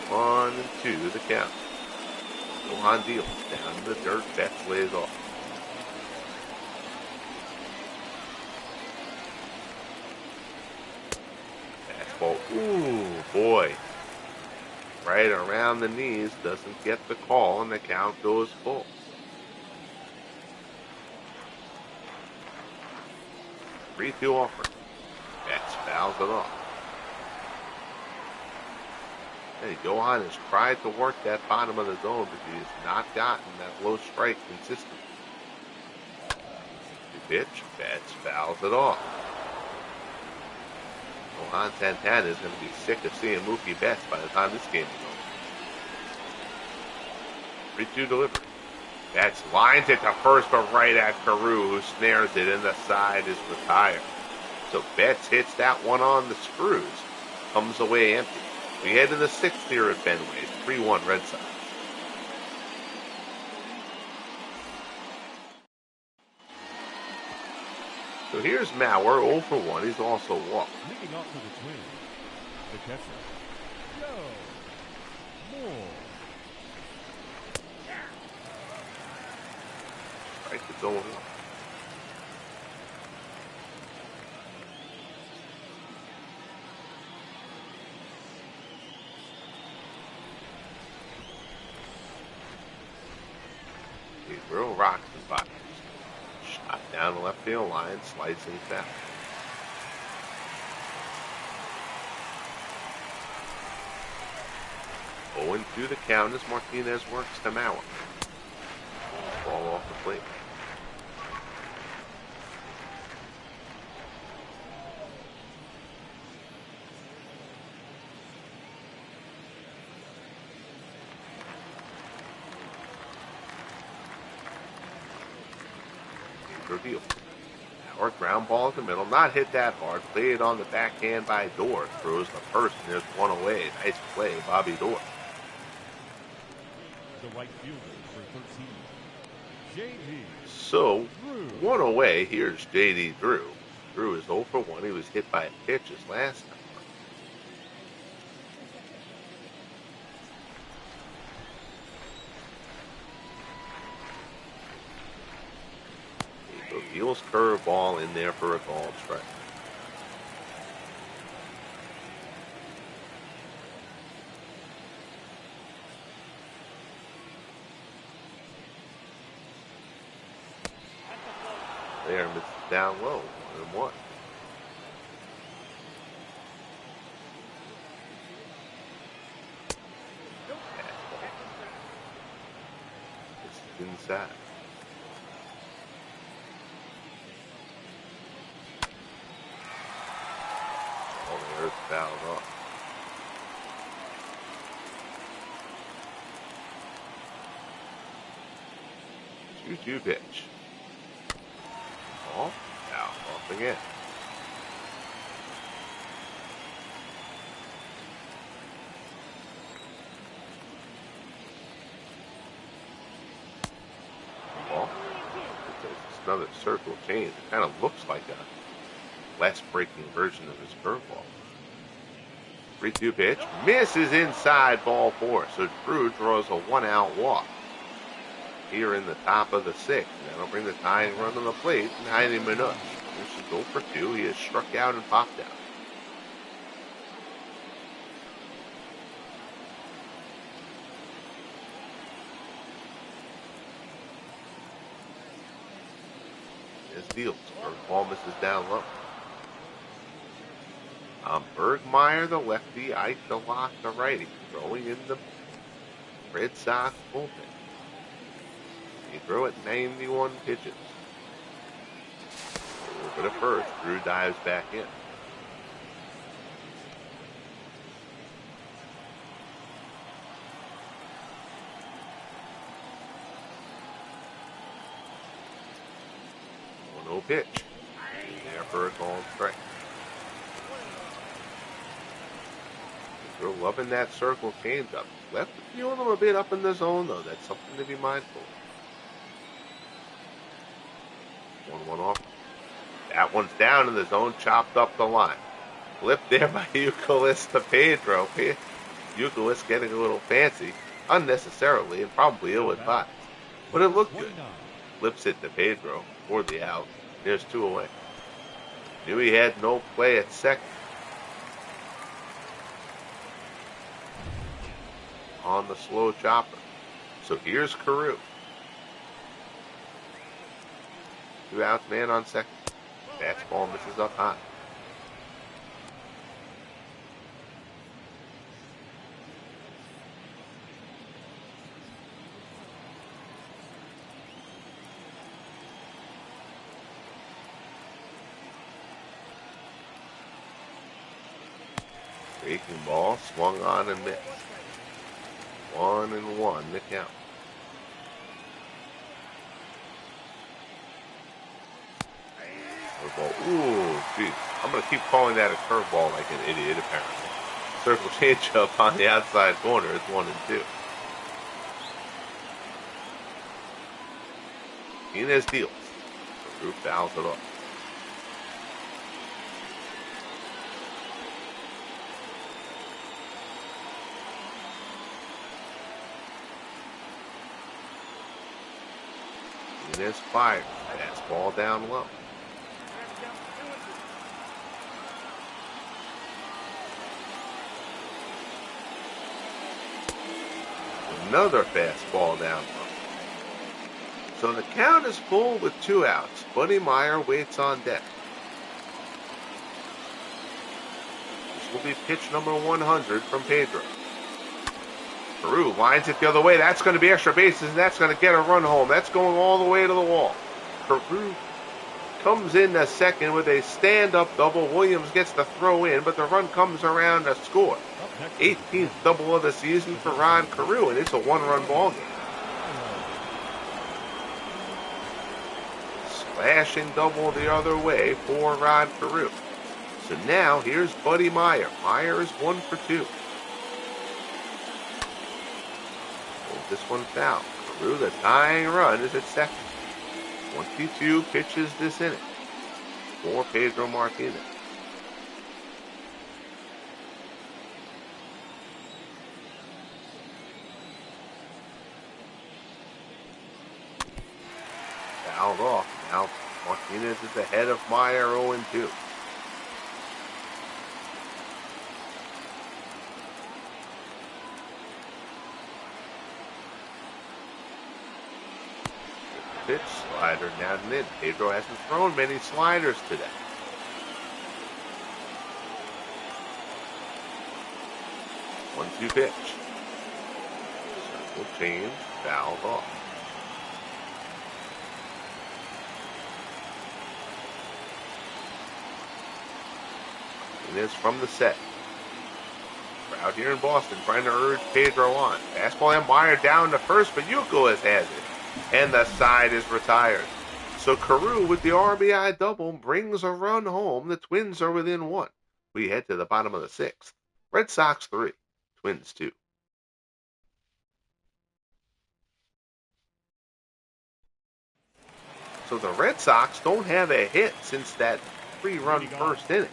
that. 1-2 the count. Johan deals down to the dirt. Betts lays off. Fastball. Ooh, boy. Right around the knees. Doesn't get the call, and the count goes full. 3-2 offer. Betts fouls it off. Hey, Johan has tried to work that bottom of the zone, but he has not gotten that low strike consistently. The pitch, Betts fouls it off. Johan Santana is going to be sick of seeing Mookie Betts by the time this game is over. 3-2 delivery. Betts lines it to first, but right at Carew, who snares it, and the side is retired. So Betts hits that one on the screws, comes away empty. We head to the sixth here at Fenway, 3-1 Red Sox. So here's Mauer, 0 for 1. He's also walked. Leading off to the Twins, the catcher, Moore. Right, it's 0 1. Pedro rocks and boxes. Shot down the left field line, slicing foul. Oh, and 2 the count as Martinez works to Mauer. Ball off the plate. Deal. Our ground ball in the middle, not hit that hard. Played on the backhand by Dorr. Throws the first, and there's one away. Nice play, Bobby Dorr. The right fielder for 13, J.D. So, one away. Here's J.D. Drew. Drew is 0 for 1. He was hit by a pitch his last time. Deals curveball in there for a called strike. There, misses down low, 1-1. It's inside. Fouled off. 2-2 pitch. Ball. Foul off again. Ball. It's another circle change. It kind of looks like a less breaking version of his curveball. 3-2 pitch. Misses inside, ball 4. So Drew draws a 1-out walk here in the top of the 6th. And that'll bring the tying run on the plate and Heidi Minush. This is 0 for 2. He has struck out and popped out. His deals. Ball misses down low. Bergmeyer, the lefty, Ike the lock, the righty, throwing in the Red Sox bullpen. He threw it 91 pitches. Over to first, Drew dives back in. No pitch. There for a called strike. They're loving that circle change up. Left a few of them a bit up in the zone, though. That's something to be mindful of. 1-1 off. That one's down in the zone, chopped up the line. Flip there by Euclid to Pedro. Euclid getting a little fancy, unnecessarily and probably ill-advised. But it looked good. Flips it to Pedro for the out. There's 2 away. Knew he had no play at second. On the slow chopper. So here's Carew. 2 outs, man on second. Fastball misses up high. Breaking ball, swung on and missed. 1-1 the count. Curveball. Ooh, geez. I'm going to keep calling that a curveball like an idiot, apparently. Circle changeup on the outside corner. It's 1-2. Martinez deals. The roof fouls it off. Martinez fires. Fastball down low. Another fastball down low. So the count is full with 2 outs. Buddy Meyer waits on deck. This will be pitch number 100 from Pedro. Carew lines it the other way. That's going to be extra bases, and that's going to get a run home. That's going all the way to the wall. Carew comes in the second with a stand-up double. Williams gets the throw in, but the run comes around to score. 18th double of the season for Ron Carew, and it's a 1-run ball game. Slashing double the other way for Ron Carew. So now here's Buddy Meyer. Meyer is 1 for 2. This one foul. Carew, the tying run, is at second. 22 pitches this inning for Pedro Martinez. Fouled off. Now Martinez is ahead of Meyer 0-2. Pitch, slider down and in. Pedro hasn't thrown many sliders today. 1-2 pitch. Circle change, fouled off. And this from the set. Crowd here in Boston trying to urge Pedro on. Fastball and Meyer down to first, but Euclid has it. And the side is retired. So Carew with the RBI double brings a run home. The Twins are within 1. We head to the bottom of the 6th. Red Sox 3, Twins 2. So the Red Sox don't have a hit since that 3-run first inning.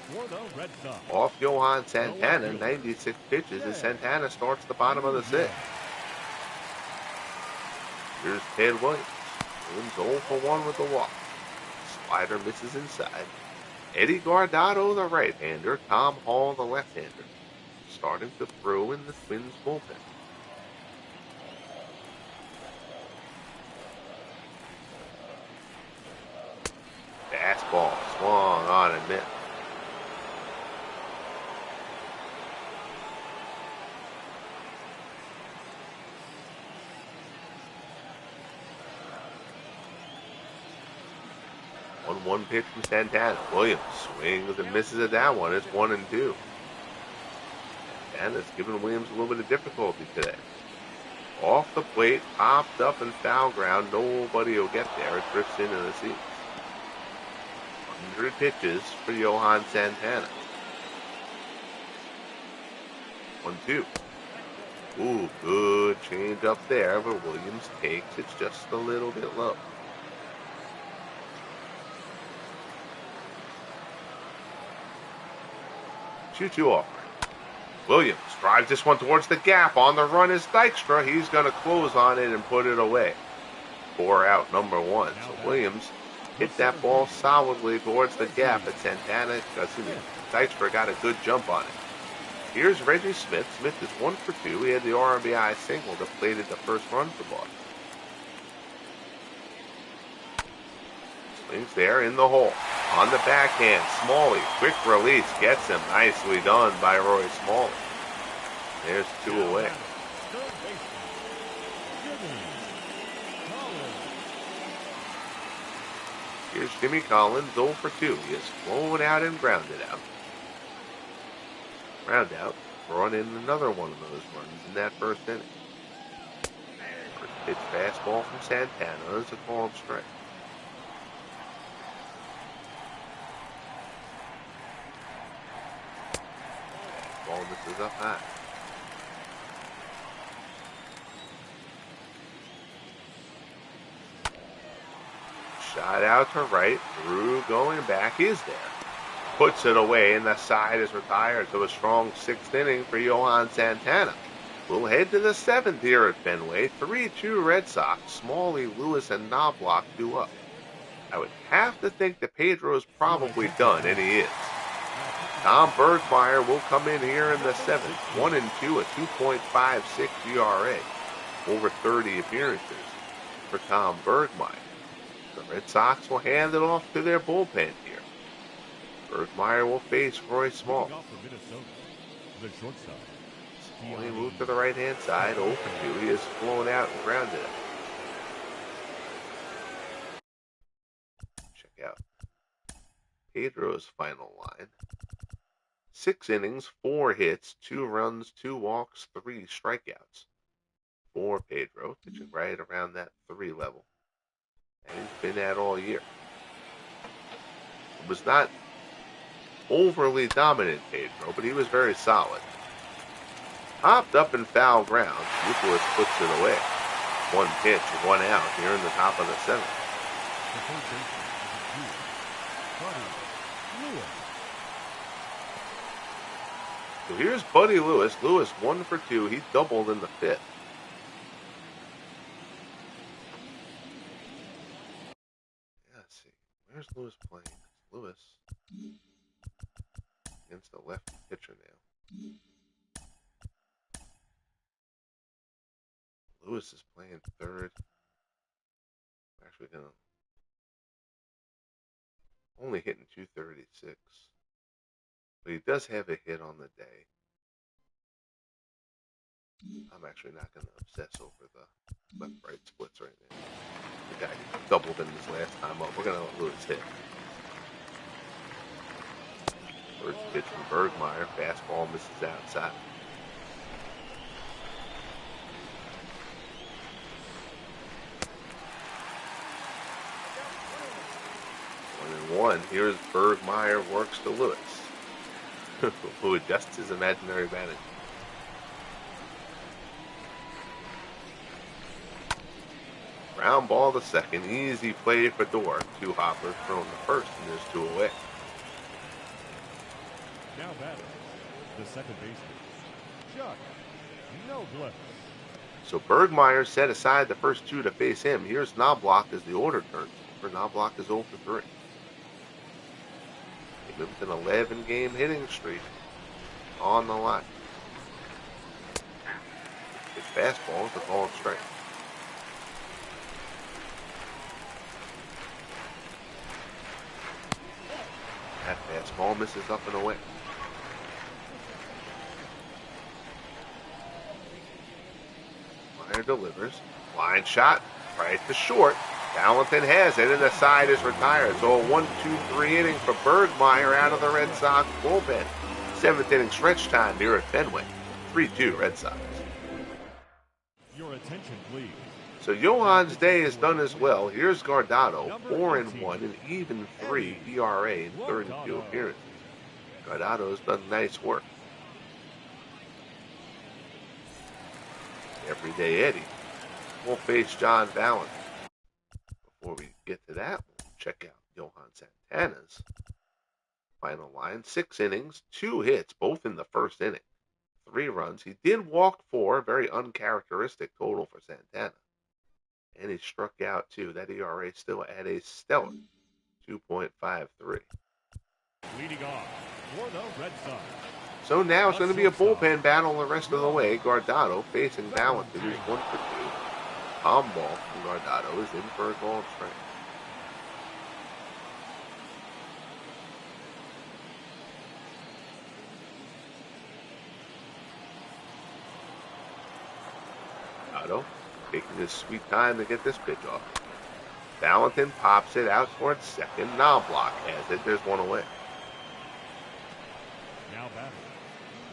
Off Johan Santana, 96 pitches as Santana starts the bottom of the 6th. Here's Ted Williams. Williams 0 for 1 with the walk. Slider misses inside. Eddie Guardado, the right-hander. Tom Hall, the left-hander. Starting to throw in the Twins bullpen. Fastball swung on and missed. One pitch from Santana. Williams swings and misses at that one. It's 1-2. Santana's given Williams a little bit of difficulty today. Off the plate, popped up and foul ground. Nobody will get there. It drifts into the seats. 100 pitches for Johan Santana. 1-2. Ooh, good change up there, but Williams takes it just a little bit low. 2-2 offering. Williams drives this one towards the gap. On the run is Dykstra. He's going to close on it and put it away. 4 out, number 1. So Williams hit that ball solidly towards the gap, but Dykstra got a good jump on it. Here's Reggie Smith. Smith is 1 for 2. He had the RBI single that plated the first run for Boston. Swings there in the hole. On the backhand, Smalley, quick release, gets him. Nicely done by Roy Smalley. There's 2 away. Here's Jimmy Collins, 0 for 2. He has flown out and grounded out. Ground out, brought in another one of those runs in that first inning. First pitch fastball from Santana is a called strike. Ball misses up high. Shot out to right. Drew going back is there. Puts it away, and the side is retired. So a strong 6th inning for Johan Santana. We'll head to the 7th here at Fenway. 3-2 Red Sox. Smalley, Lewis, and Knobloch 2 up. I would have to think that Pedro is probably done, and he is. Tom Bergmeyer will come in here in the 7th. 1-2, a 2.56 ERA. Over 30 appearances for Tom Bergmeyer. The Red Sox will hand it off to their bullpen here. Bergmeyer will face Roy Smalley. Smalley moved to the right-hand side, 0 for 2. He has flown out and grounded it. Check out Pedro's final line. 6 innings, 4 hits, 2 runs, 2 walks, 3 strikeouts. For Pedro, pitching right around that 3 level. And he's been at all year. It was not overly dominant, Pedro, but he was very solid. Hopped up in foul ground. Euclid puts it away. 1 pitch, 1 out here in the top of the 7th. So here's Buddy Lewis. Lewis 1 for 2. He doubled in the 5th. Let's see. Where's Lewis playing? Lewis against the lefty pitcher now. Lewis is playing 3rd. Actually gonna only hitting 236. But he does have a hit on the day. I'm actually not going to obsess over the left-right splits right now. The guy doubled in his last time up. We're going to let Lewis hit. First pitch from Bergmeyer. Fastball misses outside. One. Here's Bergmeyer works to Lewis, who adjusts his imaginary advantage. Ground ball to second. Easy play for Dorr. 2 hoppers thrown to first, and there's 2 away. Now batting, the second baseman, Chuck Knobloch. So Bergmeyer set aside the first 2 to face him. Here's Knobloch as the order turns over. Knobloch is 0 for 3. He moved an 11-game hitting streak on the line. His fastball is the called strike. That fastball misses up and away. Meyer delivers. Line shot right to short. Valentin has it, and the side is retired. So a 1-2-3 inning for Bergmeyer out of the Red Sox bullpen. 7th inning stretch time here at Fenway. 3-2 Red Sox. Your attention, please. So Johan's day is done as well. Here's Guardado, 4-1, an even 3 ERA in 32 appearances. Guardado's done nice work. Everyday Eddie will face John Valentin. Before we get to that, we'll check out Johan Santana's Final line, 6 innings, 2 hits, both in the first inning, 3 runs. He did walk 4, very uncharacteristic total for Santana. And he struck out 2. That ERA still at a stellar 2.53. Leading off for the Red Sox. So now it's going to be a bullpen battle the rest of the way. Guardado facing Valentin, who's 1 for 2. Palm ball from Guardado is in for a called strike. Guardado taking his sweet time to get this pitch off. Valentin pops it out towards second. Knobloch has it. There's one away. Now batting,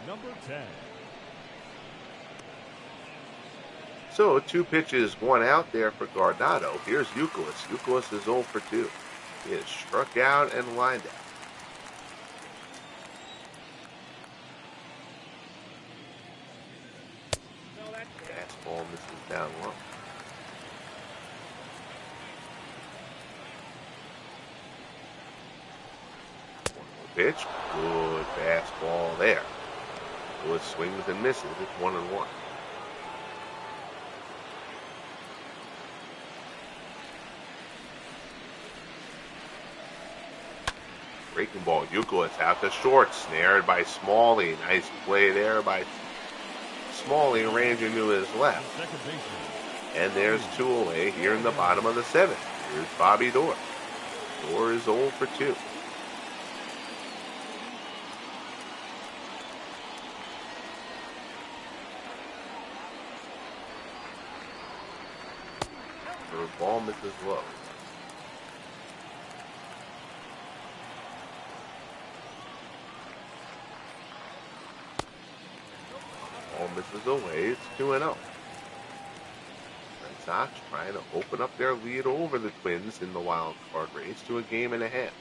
number 10. So 2 pitches, 1 out there for Guardado. Here's Youkilis. Youkilis is 0 for 2. He is struck out and lined out. Fastball misses down low. One more pitch. Good fastball there. Lewis swings and misses. It's 1-1. Breaking ball. Youkilis out to short. Snared by Smalley. Nice play there by Smalley, ranging to his left. And there's 2 away here in the bottom of the 7th. Here's Bobby Doerr. Doerr is 0 for 2. Ball misses low. Ball misses away. It's 2-0. Red Sox trying to open up their lead over the Twins in the wild card race to a game and a half.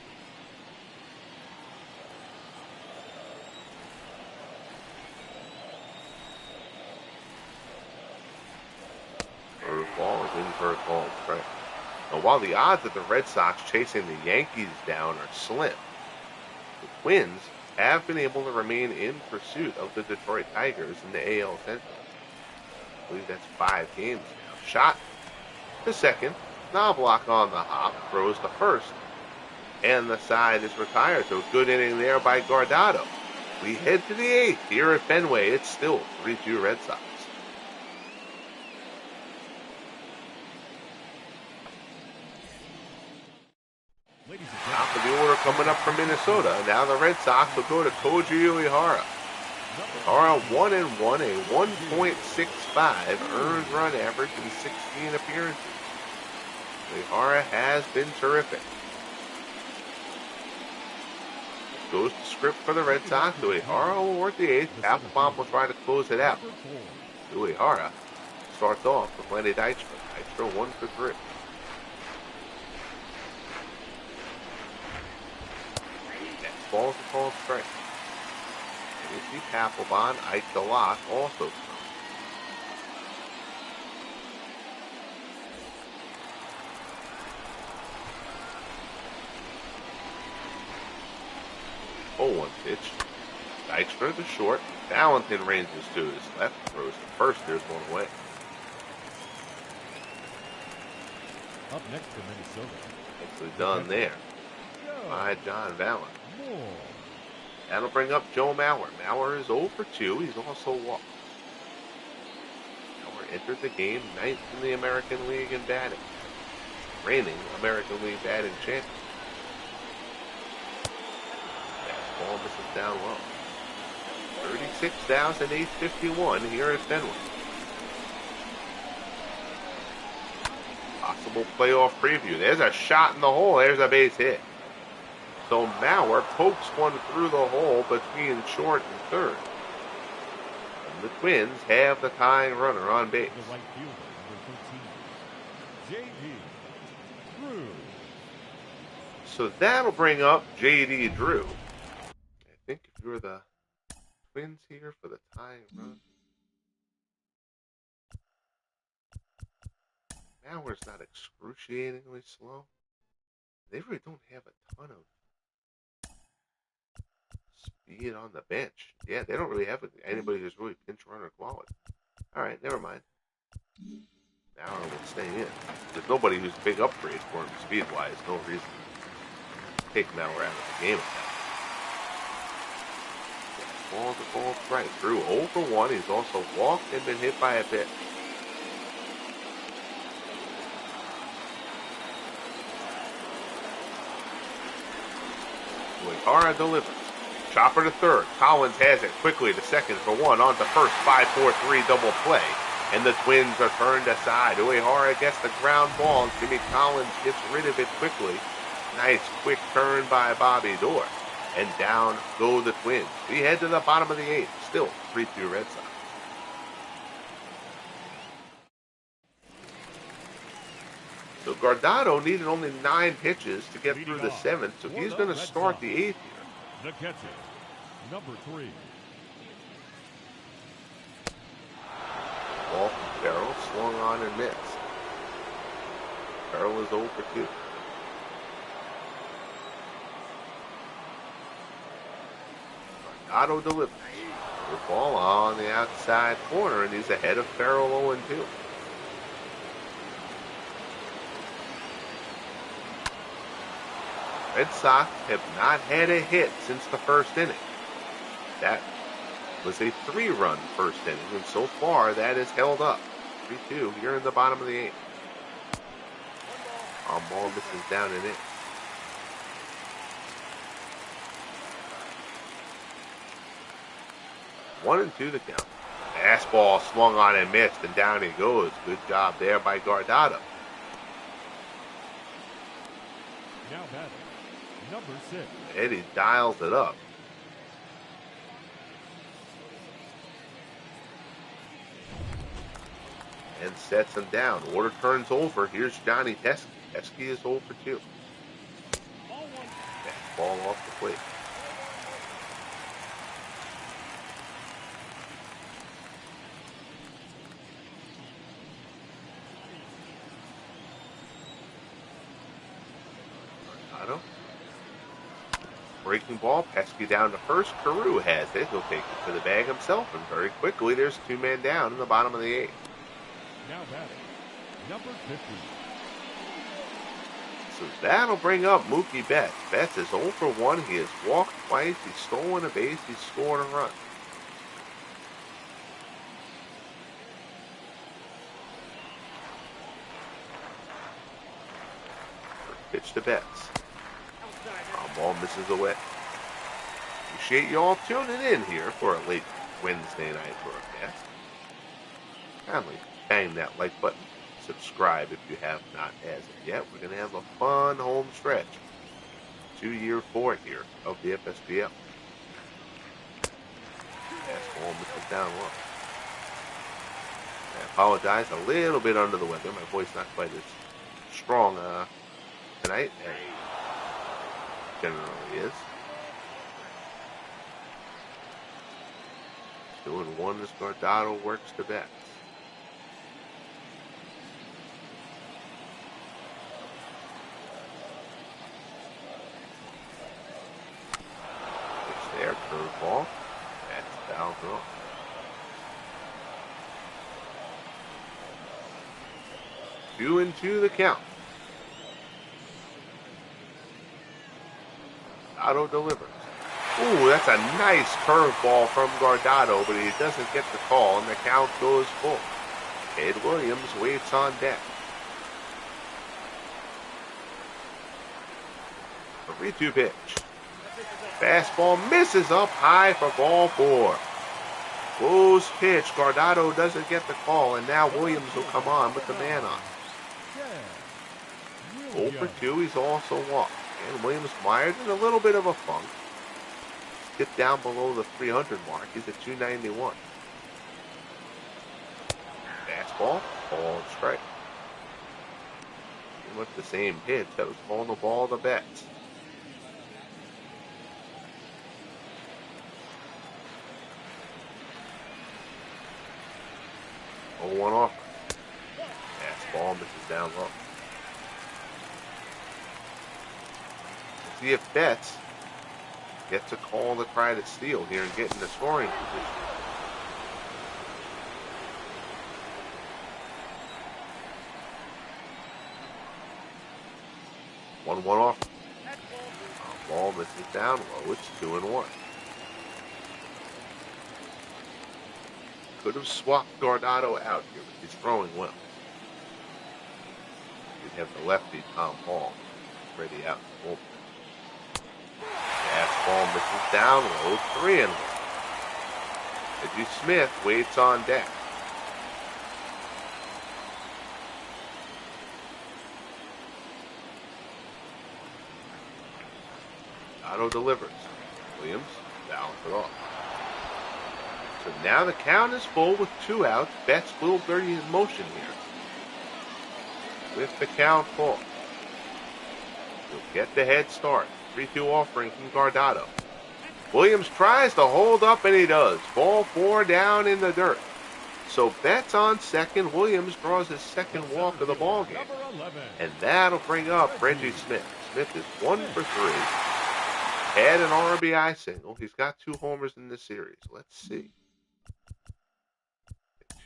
Ball is in for a called strike. Now, while the odds of the Red Sox chasing the Yankees down are slim, the Twins have been able to remain in pursuit of the Detroit Tigers in the AL Central. I believe that's 5 games now. Shot to second. Knobloch on the hop. Throws to first. And the side is retired. So good inning there by Guardado. We head to the 8th here at Fenway. It's still 3-2 Red Sox. Top of the order coming up from Minnesota. Now the Red Sox will go to Koji Uehara. Uehara 1-1, a 1.65 earned run average in 16 appearances. Uehara has been terrific. Goes to script for the Red Sox. Uehara will work the 8th. Applebaum will try to close it out. Uehara starts off with Lenny Dykstra. Dykstra 1 for 3. Balls are called strike. And you see Papelbon, Ike DeLock also thrown. Oh, 1 pitch. Dykstra to short. Valentin ranges to his left. Throws to first. There's 1 away. Up next for Minnesota. Nicely done there by John Valentin. That'll bring up Joe Mauer. Mauer is 0 for 2. He's also walked. Mauer entered the game 9th in the American League in batting. Reigning American League batting champion. Fastball misses down low. 36,851 here at Fenway. Possible playoff preview. There's a shot in the hole. There's a base hit. So Mauer pokes one through the hole between short and third. And the Twins have the tying runner on base. The right fielder, number 13, J.D. Drew. So that'll bring up J.D. Drew. I think if you're the Twins here for the tying run. Mauer's not excruciatingly slow. They really don't have a ton of Be it on the bench. Yeah, they don't really have anybody who's really pinch runner quality. All right, never mind. Now we'll stay in. There's nobody who's a big upgrade for him speed-wise. No reason to take Mauer out of the game. Ball to ball strike. Drew 0 for 1. He's also walked and been hit by a pitch. Uehara delivers. Chopper to third. Collins has it quickly to second for 1. On to first. 5-4-3 double play. And the Twins are turned aside. Uehara gets the ground ball. Jimmy Collins gets rid of it quickly. Nice quick turn by Bobby Doerr. And down go the Twins. We head to the bottom of the 8th. Still 3-2 Red Sox. So Guardado needed only 9 pitches to get through the 7th. So he's going to start the 8th here. The catcher, number 3. Ball from Farrell, swung on and missed. Farrell is 0 for 2. Guardado delivers. The ball on the outside corner, and he's ahead of Farrell 0-2. Red Sox have not had a hit since the first inning. That was a 3-run first inning, and so far that is held up. 3-2 here in the bottom of the 8th. On ball misses down and in. 1-2 the count. Fastball swung on and missed, and down he goes. Good job there by Guardado. Now batting, number 6. Eddie dials it up. And sets him down. Order turns over. Here's Johnny Teskey. Teskey is 0 for 2. Fastball off the plate. Guardado. Breaking ball. Pesky down to first. Carew has it. He'll take it to the bag himself. And very quickly, there's 2 men down in the bottom of the 8th. Now batting, number 50. So that'll bring up Mookie Betts. Betts is 0 for 1. He has walked twice. He's stolen a base. He's scored a run. Pitch to Betts. Ball misses away. Appreciate you all tuning in here for a late Wednesday night broadcast. Kindly bang that like button. Subscribe if you have not as of yet. We're going to have a fun home stretch. 2-year 4 here of the FSBL. Fastball misses down low. I apologize, a little bit under the weather. My voice not quite as strong tonight as it generally is. 2-1 as Guardado works to Betts. There, curveball. That's foul draw. Two and two the count. Guardado delivers. Ooh, that's a nice curveball from Guardado, but he doesn't get the call, and the count goes full. Ed Williams waits on deck. A 3-2 pitch. Fastball misses up high for ball 4. Close pitch. Guardado doesn't get the call, and now Williams will come on with the man on. 0 for 2, he's also walked. And Williams mired in a little bit of a funk. Dipped down below the 300 mark. He's at 291. Fastball, ball strike. Pretty much the same pitch that was calling the ball to Betts. 0-1 offer. Fastball misses down low. Let's see if Betts gets a call to try to steal here and get in the scoring position. One off. Ball misses down low. It's 2-1. Could have swapped Guardado out here, but he's throwing well. You'd have the lefty Tom Hall ready out in the bullpen. Fastball misses down low. 3-1. Reggie Smith waits on deck. Guardado delivers. Williams fouls it off. So now the count is full with 2 outs. Betts will be in motion here. With the count full, he'll get the head start. 3-2 offering from Guardado. Williams tries to hold up, and he does. Ball 4 down in the dirt. So Betts on second. Williams draws his second walk of the ball game. And that'll bring up Reggie Smith. Smith is 1 for 3. Had an RBI single. He's got 2 homers in this series. Let's see.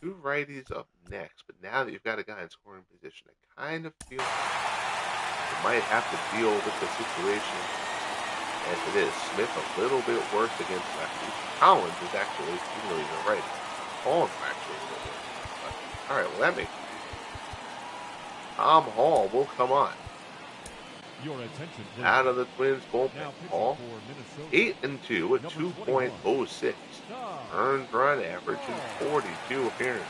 2 righties up next, but now that you've got a guy in scoring position, I kind of feel you might have to deal with the situation as it is. Smith a little bit worse against lefties. Collins is actually, even though he's a righty, Collins actually a little worse. But, all right, well, that makes sense. Tom Hall will come on. Your attention, please. Out of the Twins bullpen. Hall 8-2 at 2.06. Earned run average in 42 appearances.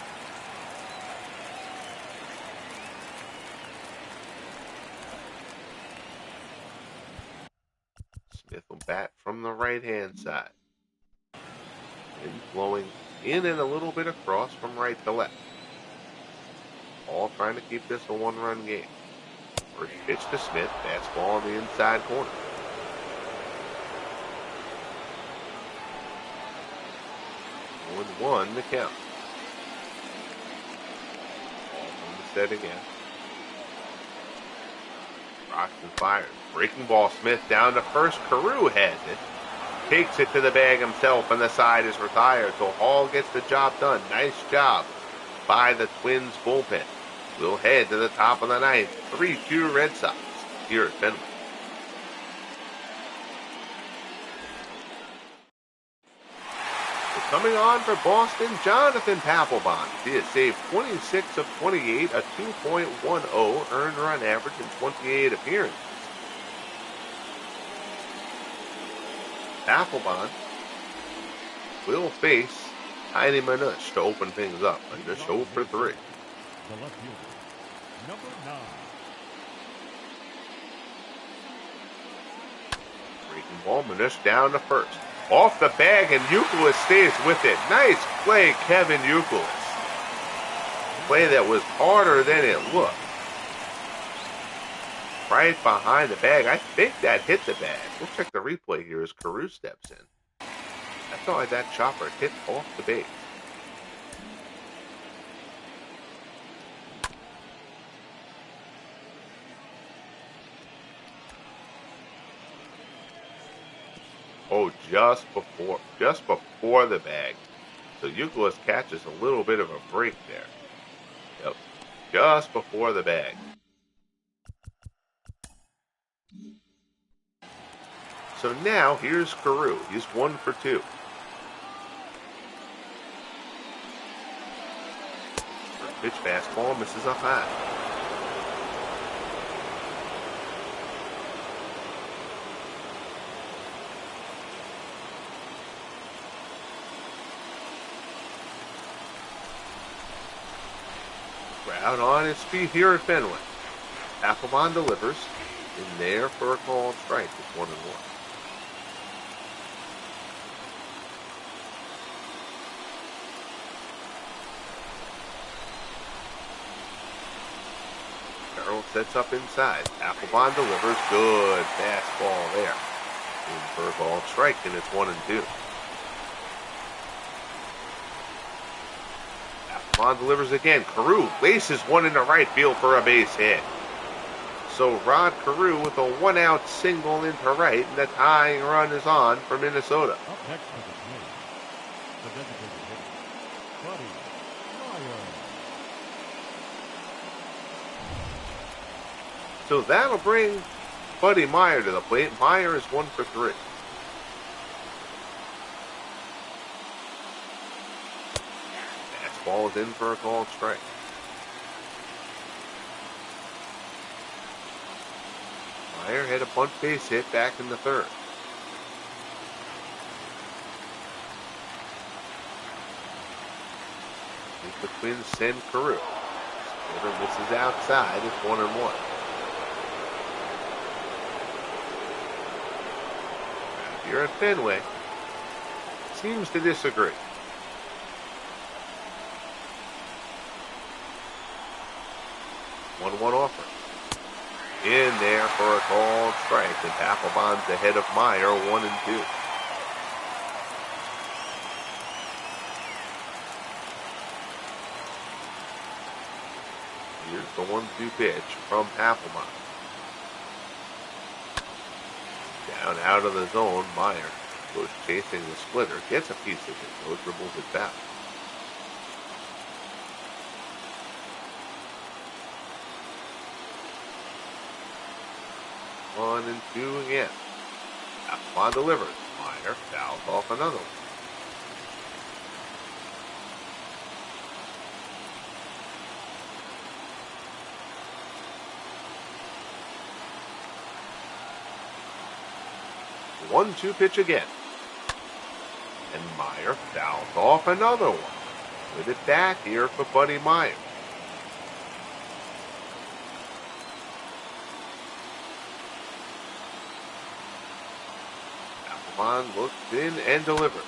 Smith will bat from the right-hand side. Wind blowing in and a little bit across from right to left. All trying to keep this a 1-run game. First pitch to Smith. Fastball on the inside corner. 1-1 the count. Ball from the set again. Rocks and fires. Breaking ball. Smith down to first. Carew has it. Takes it to the bag himself, and the side is retired. So Hall gets the job done. Nice job by the Twins bullpen. We'll head to the top of the 9th. 3-2 Red Sox here at Fenway. Coming on for Boston, Jonathan Papelbon. He has saved 26 of 28, a 2.10 earned run average in 28 appearances. Papelbon will face Heidi Manush to open things up. Manush 0 for 3. The left fielder, number 9. Breaking ball, Manush down to first. Off the bag, and Youkilis stays with it. Nice play, Kevin Youkilis. Play that was harder than it looked. Right behind the bag. I think that hit the bag. We'll check the replay here as Carew steps in. I felt like that chopper hit off the base. Oh, just before the bag. So Youkilis catches a little bit of a break there. Yep, just before the bag. So now here's Carew. He's 1 for 2. First pitch fastball misses up high. Crowd on its feet here at Fenway. Papelbon delivers in there for a called strike. It's 1-1. Carroll sets up inside. Papelbon delivers. Good fastball there. In for a called strike, and it's 1-2. Papelbon delivers again. Carew laces one into right field for a base hit. So Rod Carew with a one-out single into right, and the tying run is on for Minnesota. Up next for the Twins, the designated hitter, Buddy Meyer. So that'll bring Buddy Meyer to the plate. Meyer is 1 for 3. Fastball is in for a called strike. Meyer had a bunt base hit back in the 3rd. The Twins send Carew. Splitter misses outside. It's 1-1. Here at Fenway, seems to disagree. One offer. In there for a called strike, and Papelbon's ahead of Meyer, 1-2. Here's the 1-2 pitch from Papelbon. Down out of the zone, Meyer goes chasing the splitter, gets a piece of it, though, dribbles it back. One and two again. Papelbon delivers. Meyer fouls off another one. One-two pitch again. And Meyer fouls off another one. With it back here for Buddy Meyer. Papelbon looks in and delivers.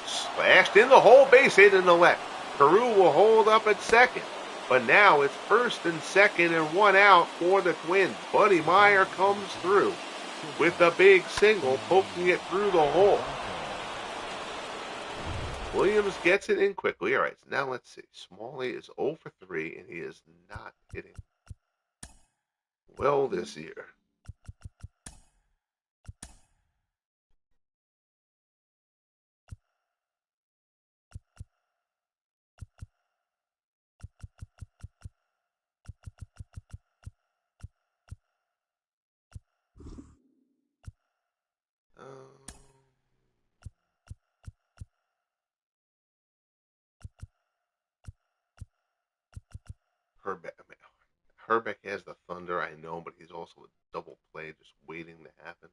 Slashed in the hole, base hit in the left. Carew will hold up at second. But now it's first and second and 1 out for the Twins. Buddy Meyer comes through with a big single, poking it through the hole. Williams gets it in quickly. All right, so now let's see. Smalley is 0 for 3, and he is not hitting well this year. Herbeck has the Thunder, I know, but he's also a double play just waiting to happen.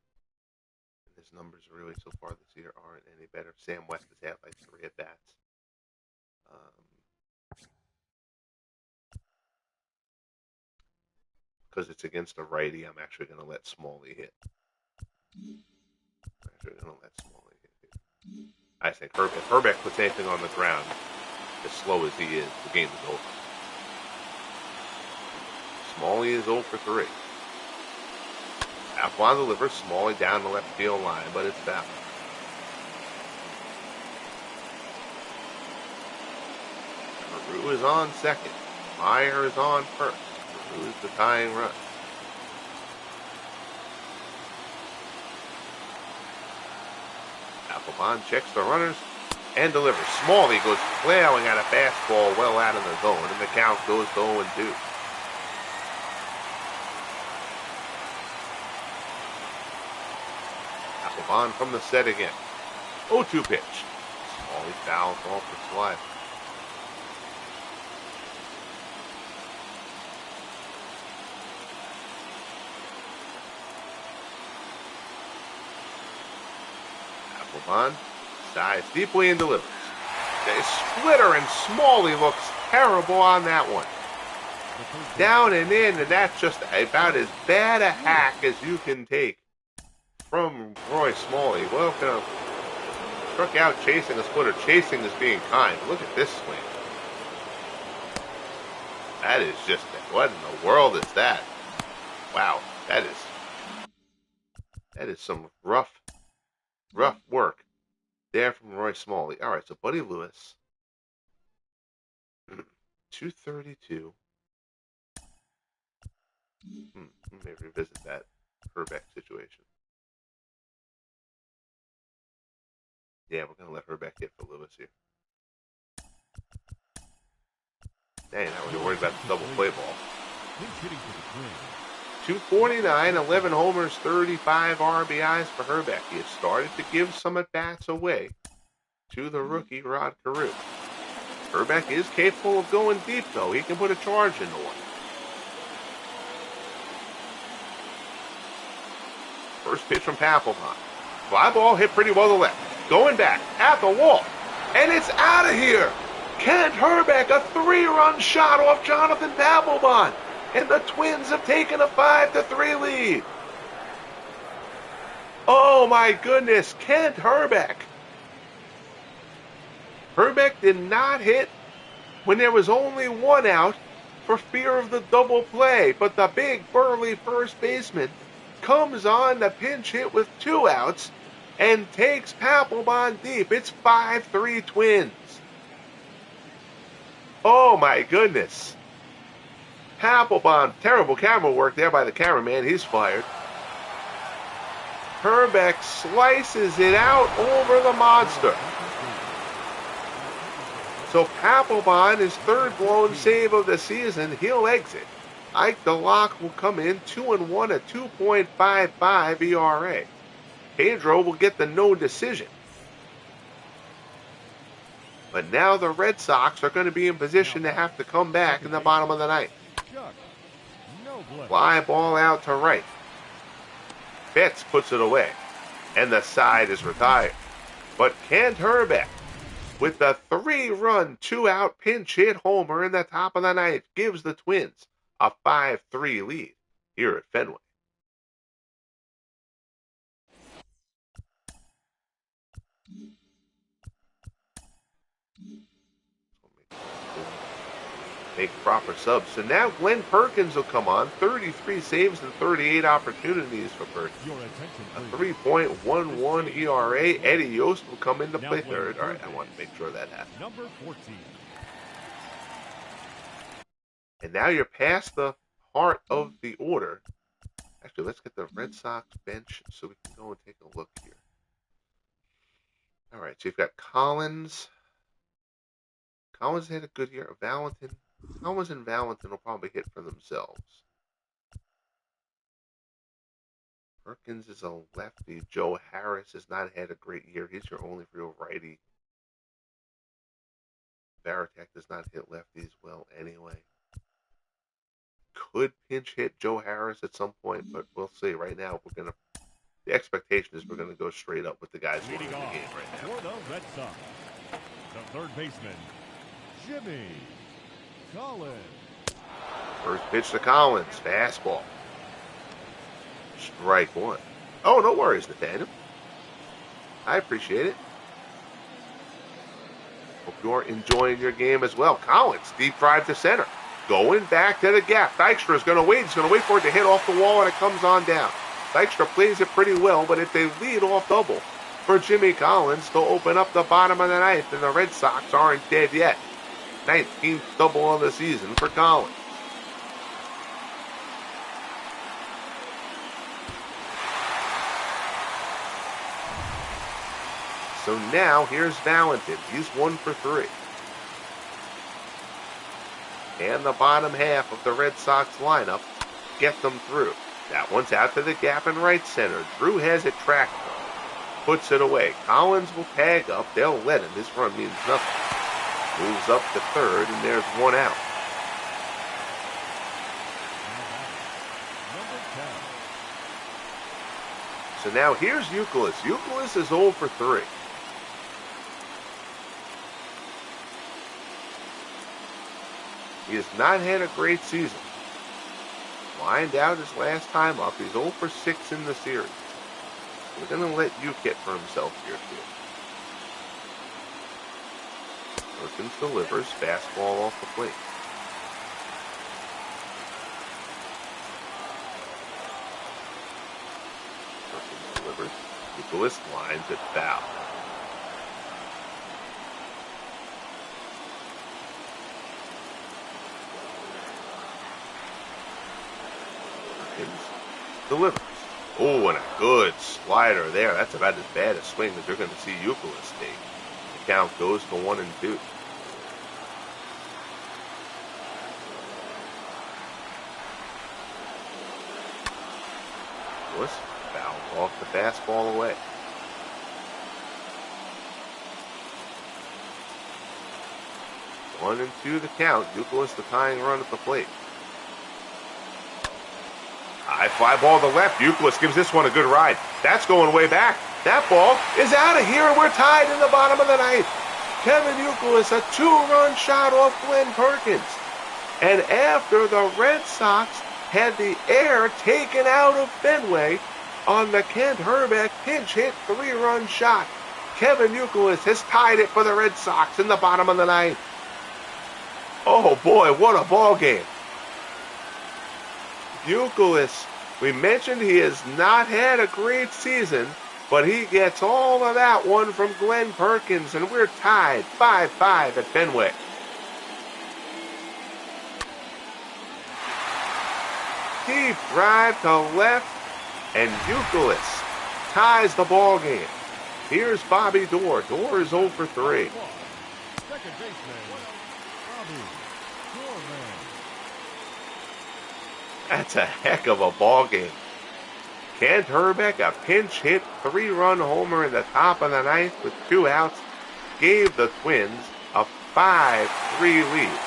And his numbers really so far this year aren't any better. Sam West has had like 3 at-bats. Because it's against a righty, I'm actually going to let Smalley hit. I think if Herbeck puts anything on the ground, as slow as he is, the game is over. Smalley is 0 for 3. Papelbon delivers. Smalley down the left field line, but it's foul. Carew is on second. Meyer is on first. Carew is the tying run. Papelbon checks the runners and delivers. Smalley goes flailing at a fastball well out of the zone, and the count goes to 0-2. Papelbon from the set again. 0-2 pitch. Smalley fouls off the slide. Papelbon dives deeply and delivers. The splitter, and Smalley looks terrible on that one. Down and in, and that's just about as bad a hack as you can take from Roy Smalley. Well, struck out chasing a splitter. Chasing is being kind. Look at this swing. That is just, what in the world is that? Wow, that is some rough work there from Roy Smalley. All right, so Buddy Lewis, 232. Maybe revisit that Herbeck situation. Yeah, we're going to let Herbeck hit for Lewis here. Dang, now we're worried about the double play ball. 249, 11 homers, 35 RBIs for Herbeck. He has started to give some at-bats away to the rookie Rod Carew. Herbeck is capable of going deep, though. He can put a charge into one. First pitch from Papelbon. Fly ball hit pretty well to left. Going back at the wall. And it's out of here. Kent Herbeck, a 3-run shot off Jonathan Papelbon. And the Twins have taken a 5-3 lead. Oh my goodness, Kent Herbeck. Herbeck did not hit when there was only one out for fear of the double play. But the big burly first baseman comes on the pinch hit with 2 outs and takes Papelbon deep. It's 5-3 Twins. Oh my goodness. Papelbon, terrible camera work there by the cameraman. He's fired. Herbeck slices it out over the monster. So Papelbon, his 3rd blown save of the season, he'll exit. Ike DeLocke will come in 2-1 at 2.55 ERA. Pedro will get the no decision. But now the Red Sox are going to be in position to have to come back in the bottom of the ninth. Fly ball out to right. Betts puts it away, and the side is retired. But Kent Herbeck, with the 3-run, 2-out pinch hit homer in the top of the ninth, gives the Twins a 5-3 lead here at Fenway. Make proper subs. So now Glenn Perkins will come on. 33 saves and 38 opportunities for Perkins. A 3.11 ERA. Eddie Yost will come in to play third. All right, I want to make sure that happens. Number 14. And now you're past the heart of the order. Actually, let's get the Red Sox bench so we can go and take a look here. All right, so you've got Collins. Collins had a good year. Valentin. Collins and Valentin will probably hit for themselves. Perkins is a lefty. Joe Harris has not had a great year. He's your only real righty. Varitek does not hit lefties well anyway. Could pinch hit Joe Harris at some point, but we'll see. Right now, the expectation is we're gonna go straight up with the guys who are in the game right now. For the Red Sox, the 3rd baseman, Jimmy Collins. First pitch to Collins, fastball. Strike 1. Oh, no worries, Nathaniel. I appreciate it. Hope you're enjoying your game as well. Collins, deep drive to center. Going back to the gap. Dykstra is going to wait. He's going to wait for it to hit off the wall, and it comes on down. Dykstra plays it pretty well, but it's a lead-off double for Jimmy Collins to open up the bottom of the ninth, and the Red Sox aren't dead yet. 19th double of the season for Collins. So now here's Valentin. He's 1 for 3. And the bottom half of the Red Sox lineup get them through. That one's out to the gap in right center. Drew has it tracked. Puts it away. Collins will tag up. They'll let him. This run means nothing. Moves up to third, and there's 1 out. So now here's Youkilis. Youkilis is 0 for 3. He has not had a great season. Lined out his last time up. He's 0 for 6 in the series. We're going to let Yuke hit for himself here, too. Perkins delivers. Fastball off the plate. Perkins delivers. Youkilis lines it foul. delivers. Oh, and a good slider there. That's about as bad a swing as you're going to see Youkilis take. The count goes to 1-2. Youkilis fouls off the fastball away. 1-2 the count. Youkilis the tying run at the plate. High fly ball to left. Youkilis gives this one a good ride. That's going way back. That ball is out of here, and we're tied in the bottom of the ninth. Kevin Youkilis, a 2-run shot off Glenn Perkins. And after the Red Sox had the air taken out of Fenway on the Kent Hrbek pinch hit 3-run shot, Kevin Youkilis has tied it for the Red Sox in the bottom of the ninth. Oh boy, what a ball game. Youkilis, we mentioned he has not had a great season, but he gets all of that one from Glenn Perkins, and we're tied 5-5 at Fenway. Deep drive to left, and Youkilis ties the ball game. Here's Bobby Doerr. Doerr is 0 for 3. Second baseman, Bobby Doerr. That's a heck of a ball game. Kent Hrbek, a pinch hit 3-run homer in the top of the ninth with 2 outs, gave the Twins a 5-3 lead.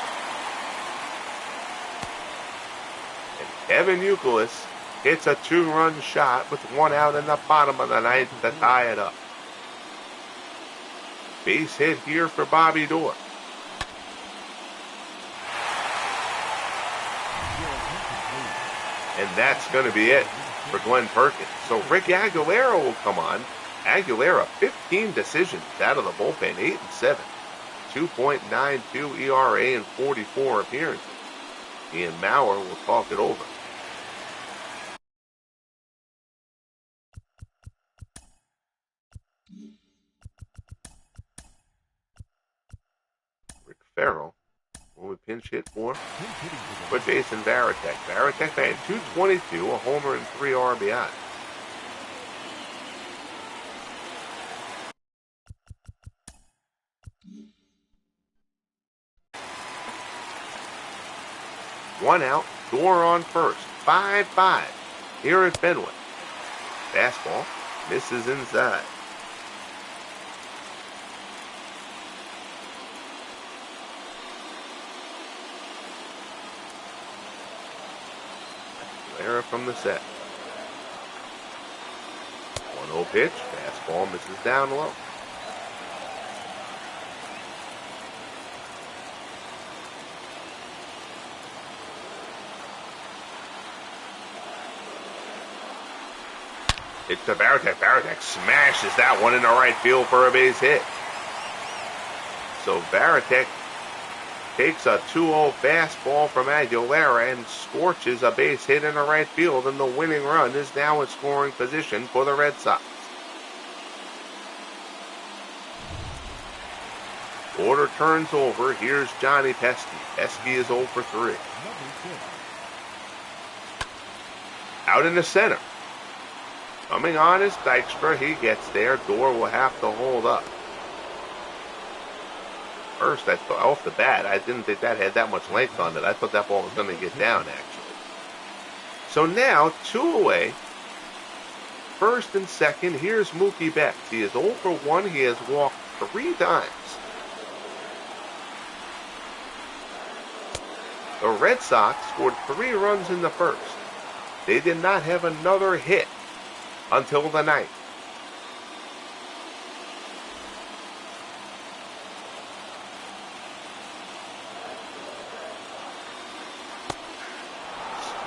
And Kevin Youkilis hits a 2-run shot with 1 out in the bottom of the ninth to tie it up. Base hit here for Bobby Doerr. And that's going to be it for Glenn Perkins. So Rick Aguilera will come on. Aguilera, 15 decisions out of the bullpen, 8-7. 2.92 ERA in 44 appearances. Ian Maurer will talk it over. Rick Farrell will pinch hit for Jason Varitek. Varitek had 222, a homer, and 3 RBI. One out, Doerr on first. 5-5 here at Fenway. Fastball misses inside. Aguilera from the set. 1-0 pitch. Fastball misses down low. It's to Varitek. Varitek smashes that one into right field for a base hit. So Varitek takes a 2-0 fastball from Aguilera and scorches a base hit into right field, and the winning run is now in scoring position for the Red Sox. Order turns over. Here's Johnny Pesky. Pesky is 0 for 3. Out in the center. Coming on is Dykstra. He gets there. Doerr will have to hold up. First, I thought off the bat, I didn't think that had that much length on it. I thought that ball was going to get down, actually. So now, 2 away. First and second, here's Mookie Betts. He is 0 for 1. He has walked 3 times. The Red Sox scored 3 runs in the first. They did not have another hit until the ninth.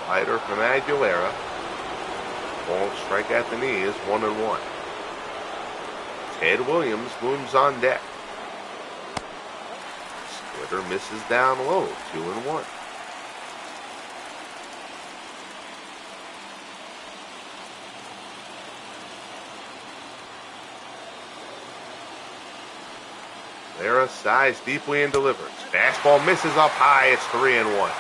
Slider from Aguilera. Ball strike at the knee is 1-1. Ted Williams looms on deck. Splitter misses down low, 2-1. Aguilera sighs deeply and delivers. Fastball misses up high. It's 3-1.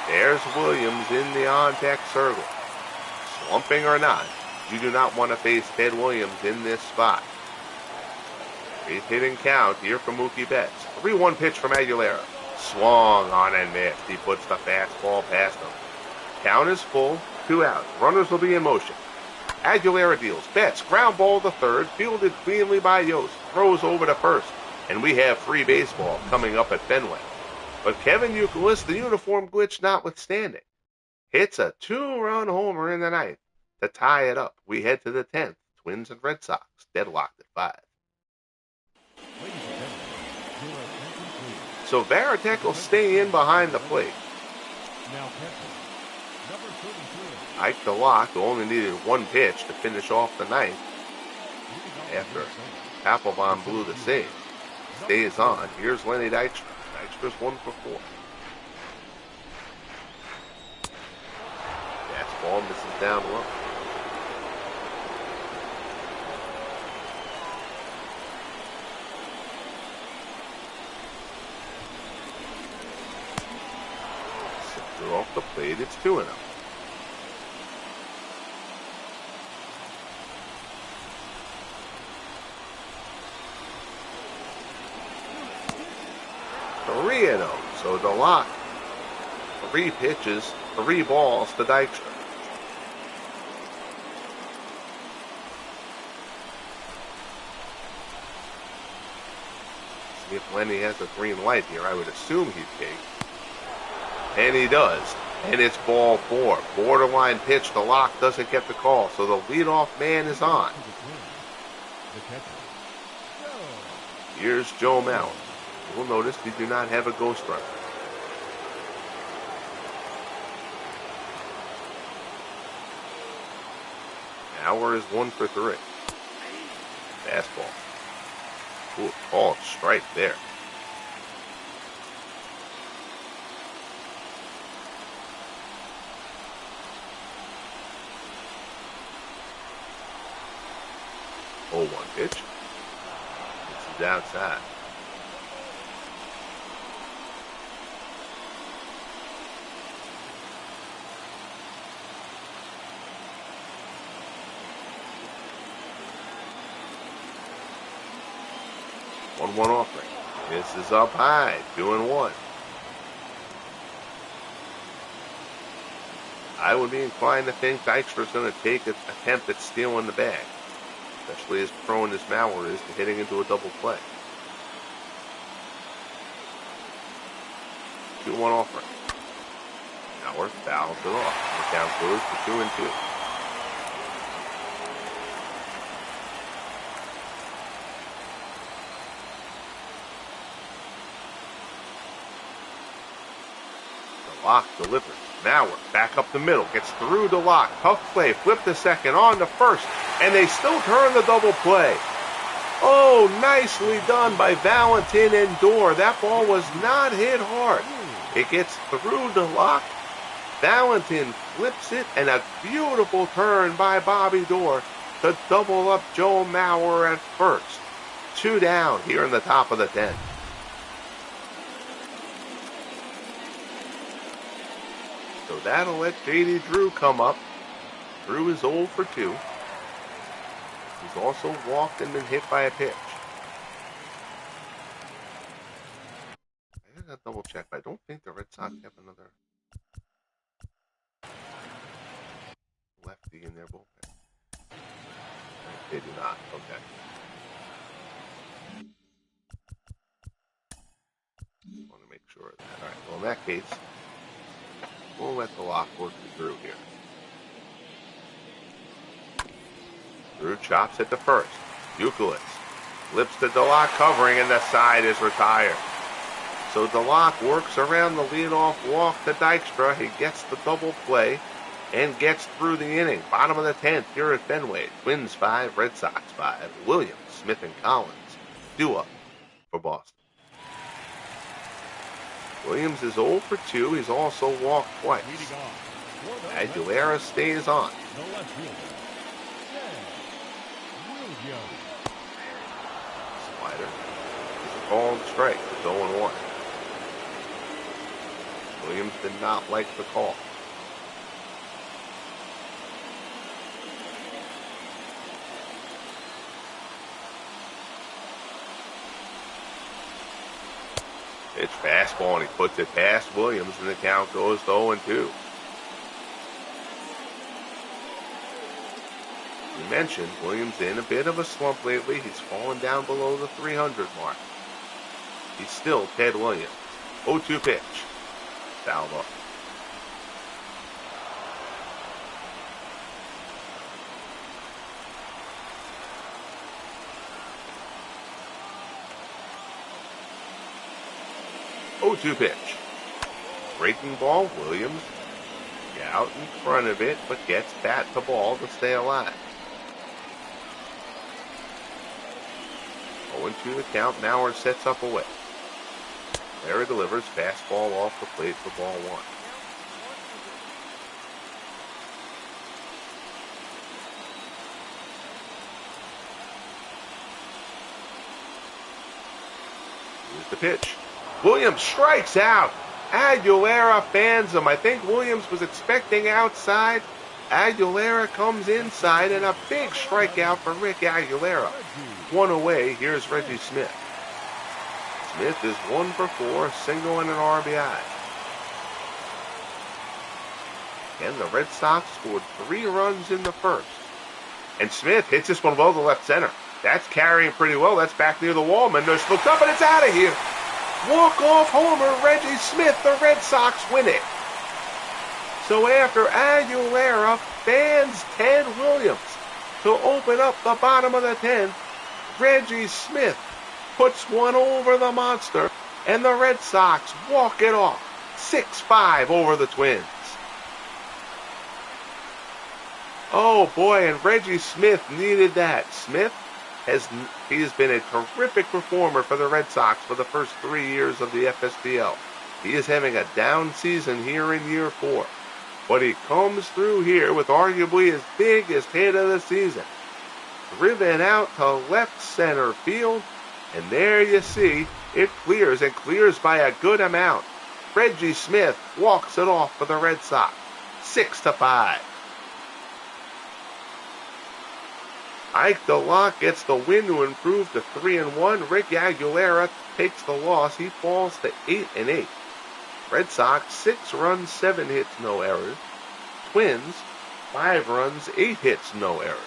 There's Williams in the on-deck circle. Slumping or not, you do not want to face Ted Williams in this spot. Great hitting count here from Mookie Betts. 3-1 pitch from Aguilera. Swung on and missed. He puts the fastball past him. Count is full. 2 outs. Runners will be in motion. Aguilera deals. Betts, ground ball to third. Fielded cleanly by Yost. Throws over to first. And we have free baseball coming up at Fenway. But Kevin Youkilis, the uniform glitch notwithstanding, hits a 2-run homer in the ninth to tie it up. We head to the 10th. Twins and Red Sox deadlocked at 5. So Varitek will stay in behind the plate. Ike DeLock, who only needed 1 pitch to finish off the ninth after Applebaum blew the save, stays on. Here's Lenny Dykstra. Dykstra's 1 for 4. Fastball misses down low. Off the plate, it's 2-0. Three and 0. So DeLock, 3 pitches, 3 balls to Dykstra. See if Lenny has a green light here. I would assume he'd take. And he does. And it's ball 4. Borderline pitch. DeLock doesn't get the call. So the leadoff man is on. Here's Joe Mauer. You'll notice we do not have a ghost runner. Mauer is 1 for 3. Fastball. Ooh, called strike there. Oh, 1 pitch. This is outside. One offering. This is up high. 2-1. I would be inclined to think Dykstra's going to take an attempt at stealing the bag, especially as prone as Mauer is to hitting into a double play. 2-1 offering. Mauer fouls it off. The count goes to 2-2. DeLock delivers. Mauer back up the middle. Gets through DeLock. Tough play. Flip to second. On to first. And they still turn the double play. Oh, nicely done by Valentin and Dorr. That ball was not hit hard. It gets through DeLock. Valentin flips it. And a beautiful turn by Bobby Dorr to double up Joe Mauer at first. 2 down here in the top of the 10th. So that'll let J.D. Drew come up. Drew is 0 for 2. He's also walked and been hit by a pitch. I gotta double check, but I don't think the Red Sox have another lefty in their bullpen. They do not. Okay. Want to make sure of that. All right. Well, in that case, we'll let DeLock work through here. Drew chops it to first. Youkilis flips to DeLock covering, and the side is retired. So DeLock works around the leadoff walk to Dykstra. He gets the double play and gets through the inning. Bottom of the 10th here at Fenway. Twins 5, Red Sox 5. Williams, Smith, and Collins due up for Boston. Williams is 0 for 2. He's also walked twice. Aguilera stays on. Slider is a called strike. It's 0-1. Williams did not like the call. It's fastball, and he puts it past Williams, and the count goes to 0-2. You mentioned Williams in a bit of a slump lately. He's fallen down below the 300 mark. He's still Ted Williams. 0-2 pitch. Fouled off. Pitch. Breaking ball, Williams out in front of it, but gets bat to ball to stay alive. 0-2 the count. Mauer sets up away. Larry delivers fastball off the plate for ball one. Here's the pitch. Williams strikes out. Aguilera fans him. I think Williams was expecting outside. Aguilera comes inside, and a big strikeout for Rick Aguilera. One away. Here's Reggie Smith. Smith is 1 for 4, a single and an RBI. And the Red Sox scored 3 runs in the first. And Smith hits this one well to left center. That's carrying pretty well. That's back near the wall. Mendoza looked up, and it's out of here. Walk-off homer, Reggie Smith. The Red Sox win it. So after Aguilera fans Ted Williams to open up the bottom of the 10th, Reggie Smith puts one over the monster, and the Red Sox walk it off 6-5 over the Twins. Oh boy, and Reggie Smith needed that. Smith has been a terrific performer for the Red Sox for the first 3 years of the FSBL. He is having a down season here in year 4. But he comes through here with arguably his biggest hit of the season. Driven out to left center field, and there you see it clears, and clears by a good amount. Reggie Smith walks it off for the Red Sox, 6-5. Ike DeLock gets the win to improve to 3-1. Rick Aguilera takes the loss. He falls to 8-8. Red Sox 6 runs, 7 hits, no errors. Twins 5 runs, 8 hits, no errors.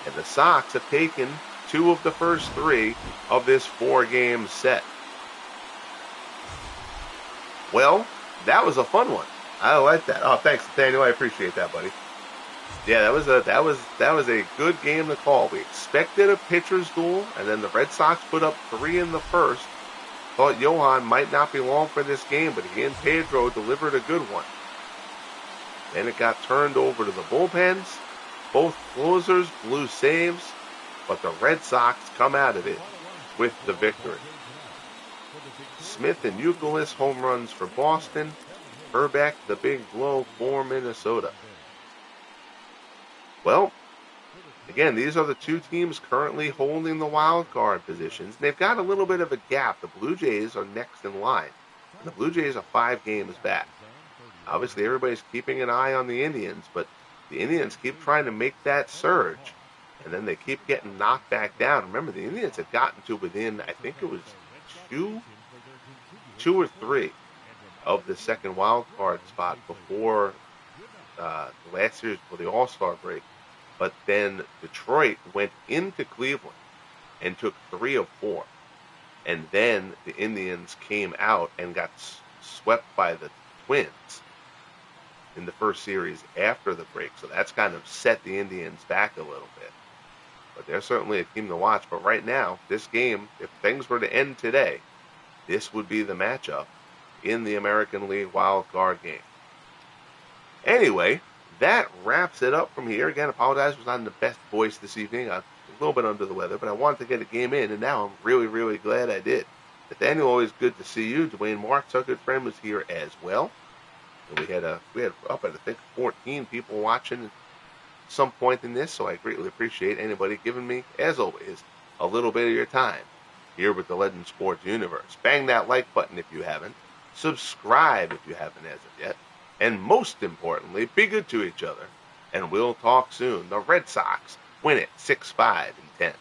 And the Sox have taken 2 of the first 3 of this 4-game set. Well, that was a fun one. I like that. Oh, thanks, Daniel. I appreciate that, buddy. Yeah, that was a good game to call. We expected a pitcher's duel, and then the Red Sox put up 3 in the first. Thought Johan might not be long for this game, but he and Pedro delivered a good one. Then it got turned over to the bullpens. Both closers blew saves, but the Red Sox come out of it with the victory. Smith and Euclid home runs for Boston. Herbeck the big blow for Minnesota. Well, again, these are the 2 teams currently holding the wild card positions. They've got a little bit of a gap. The Blue Jays are next in line. And the Blue Jays are 5 games back. Obviously, everybody's keeping an eye on the Indians, but the Indians keep trying to make that surge, and then they keep getting knocked back down. Remember, the Indians had gotten to within, I think it was two or three of the second wild card spot before last year's, for the All-Star break. But then Detroit went into Cleveland and took 3 of 4. And then the Indians came out and got swept by the Twins in the first series after the break. So that's kind of set the Indians back a little bit. But they're certainly a team to watch. But right now, this game, if things were to end today, this would be the matchup in the American League wild card game. Anyway, that wraps it up from here. Again, apologize, was not in the best voice this evening. I'm a little bit under the weather, but I wanted to get a game in, and now I'm really, really glad I did. Nathaniel, always good to see you. Dwayne Marks, our good friend, was here as well. And we had up at, I think, 14 people watching at some point in this, so I greatly appreciate anybody giving me, as always, a little bit of your time here with the Legend Sports Universe. Bang that like button if you haven't. Subscribe if you haven't as of yet. And most importantly, be good to each other. And we'll talk soon. The Red Sox win it 6-5 in 10.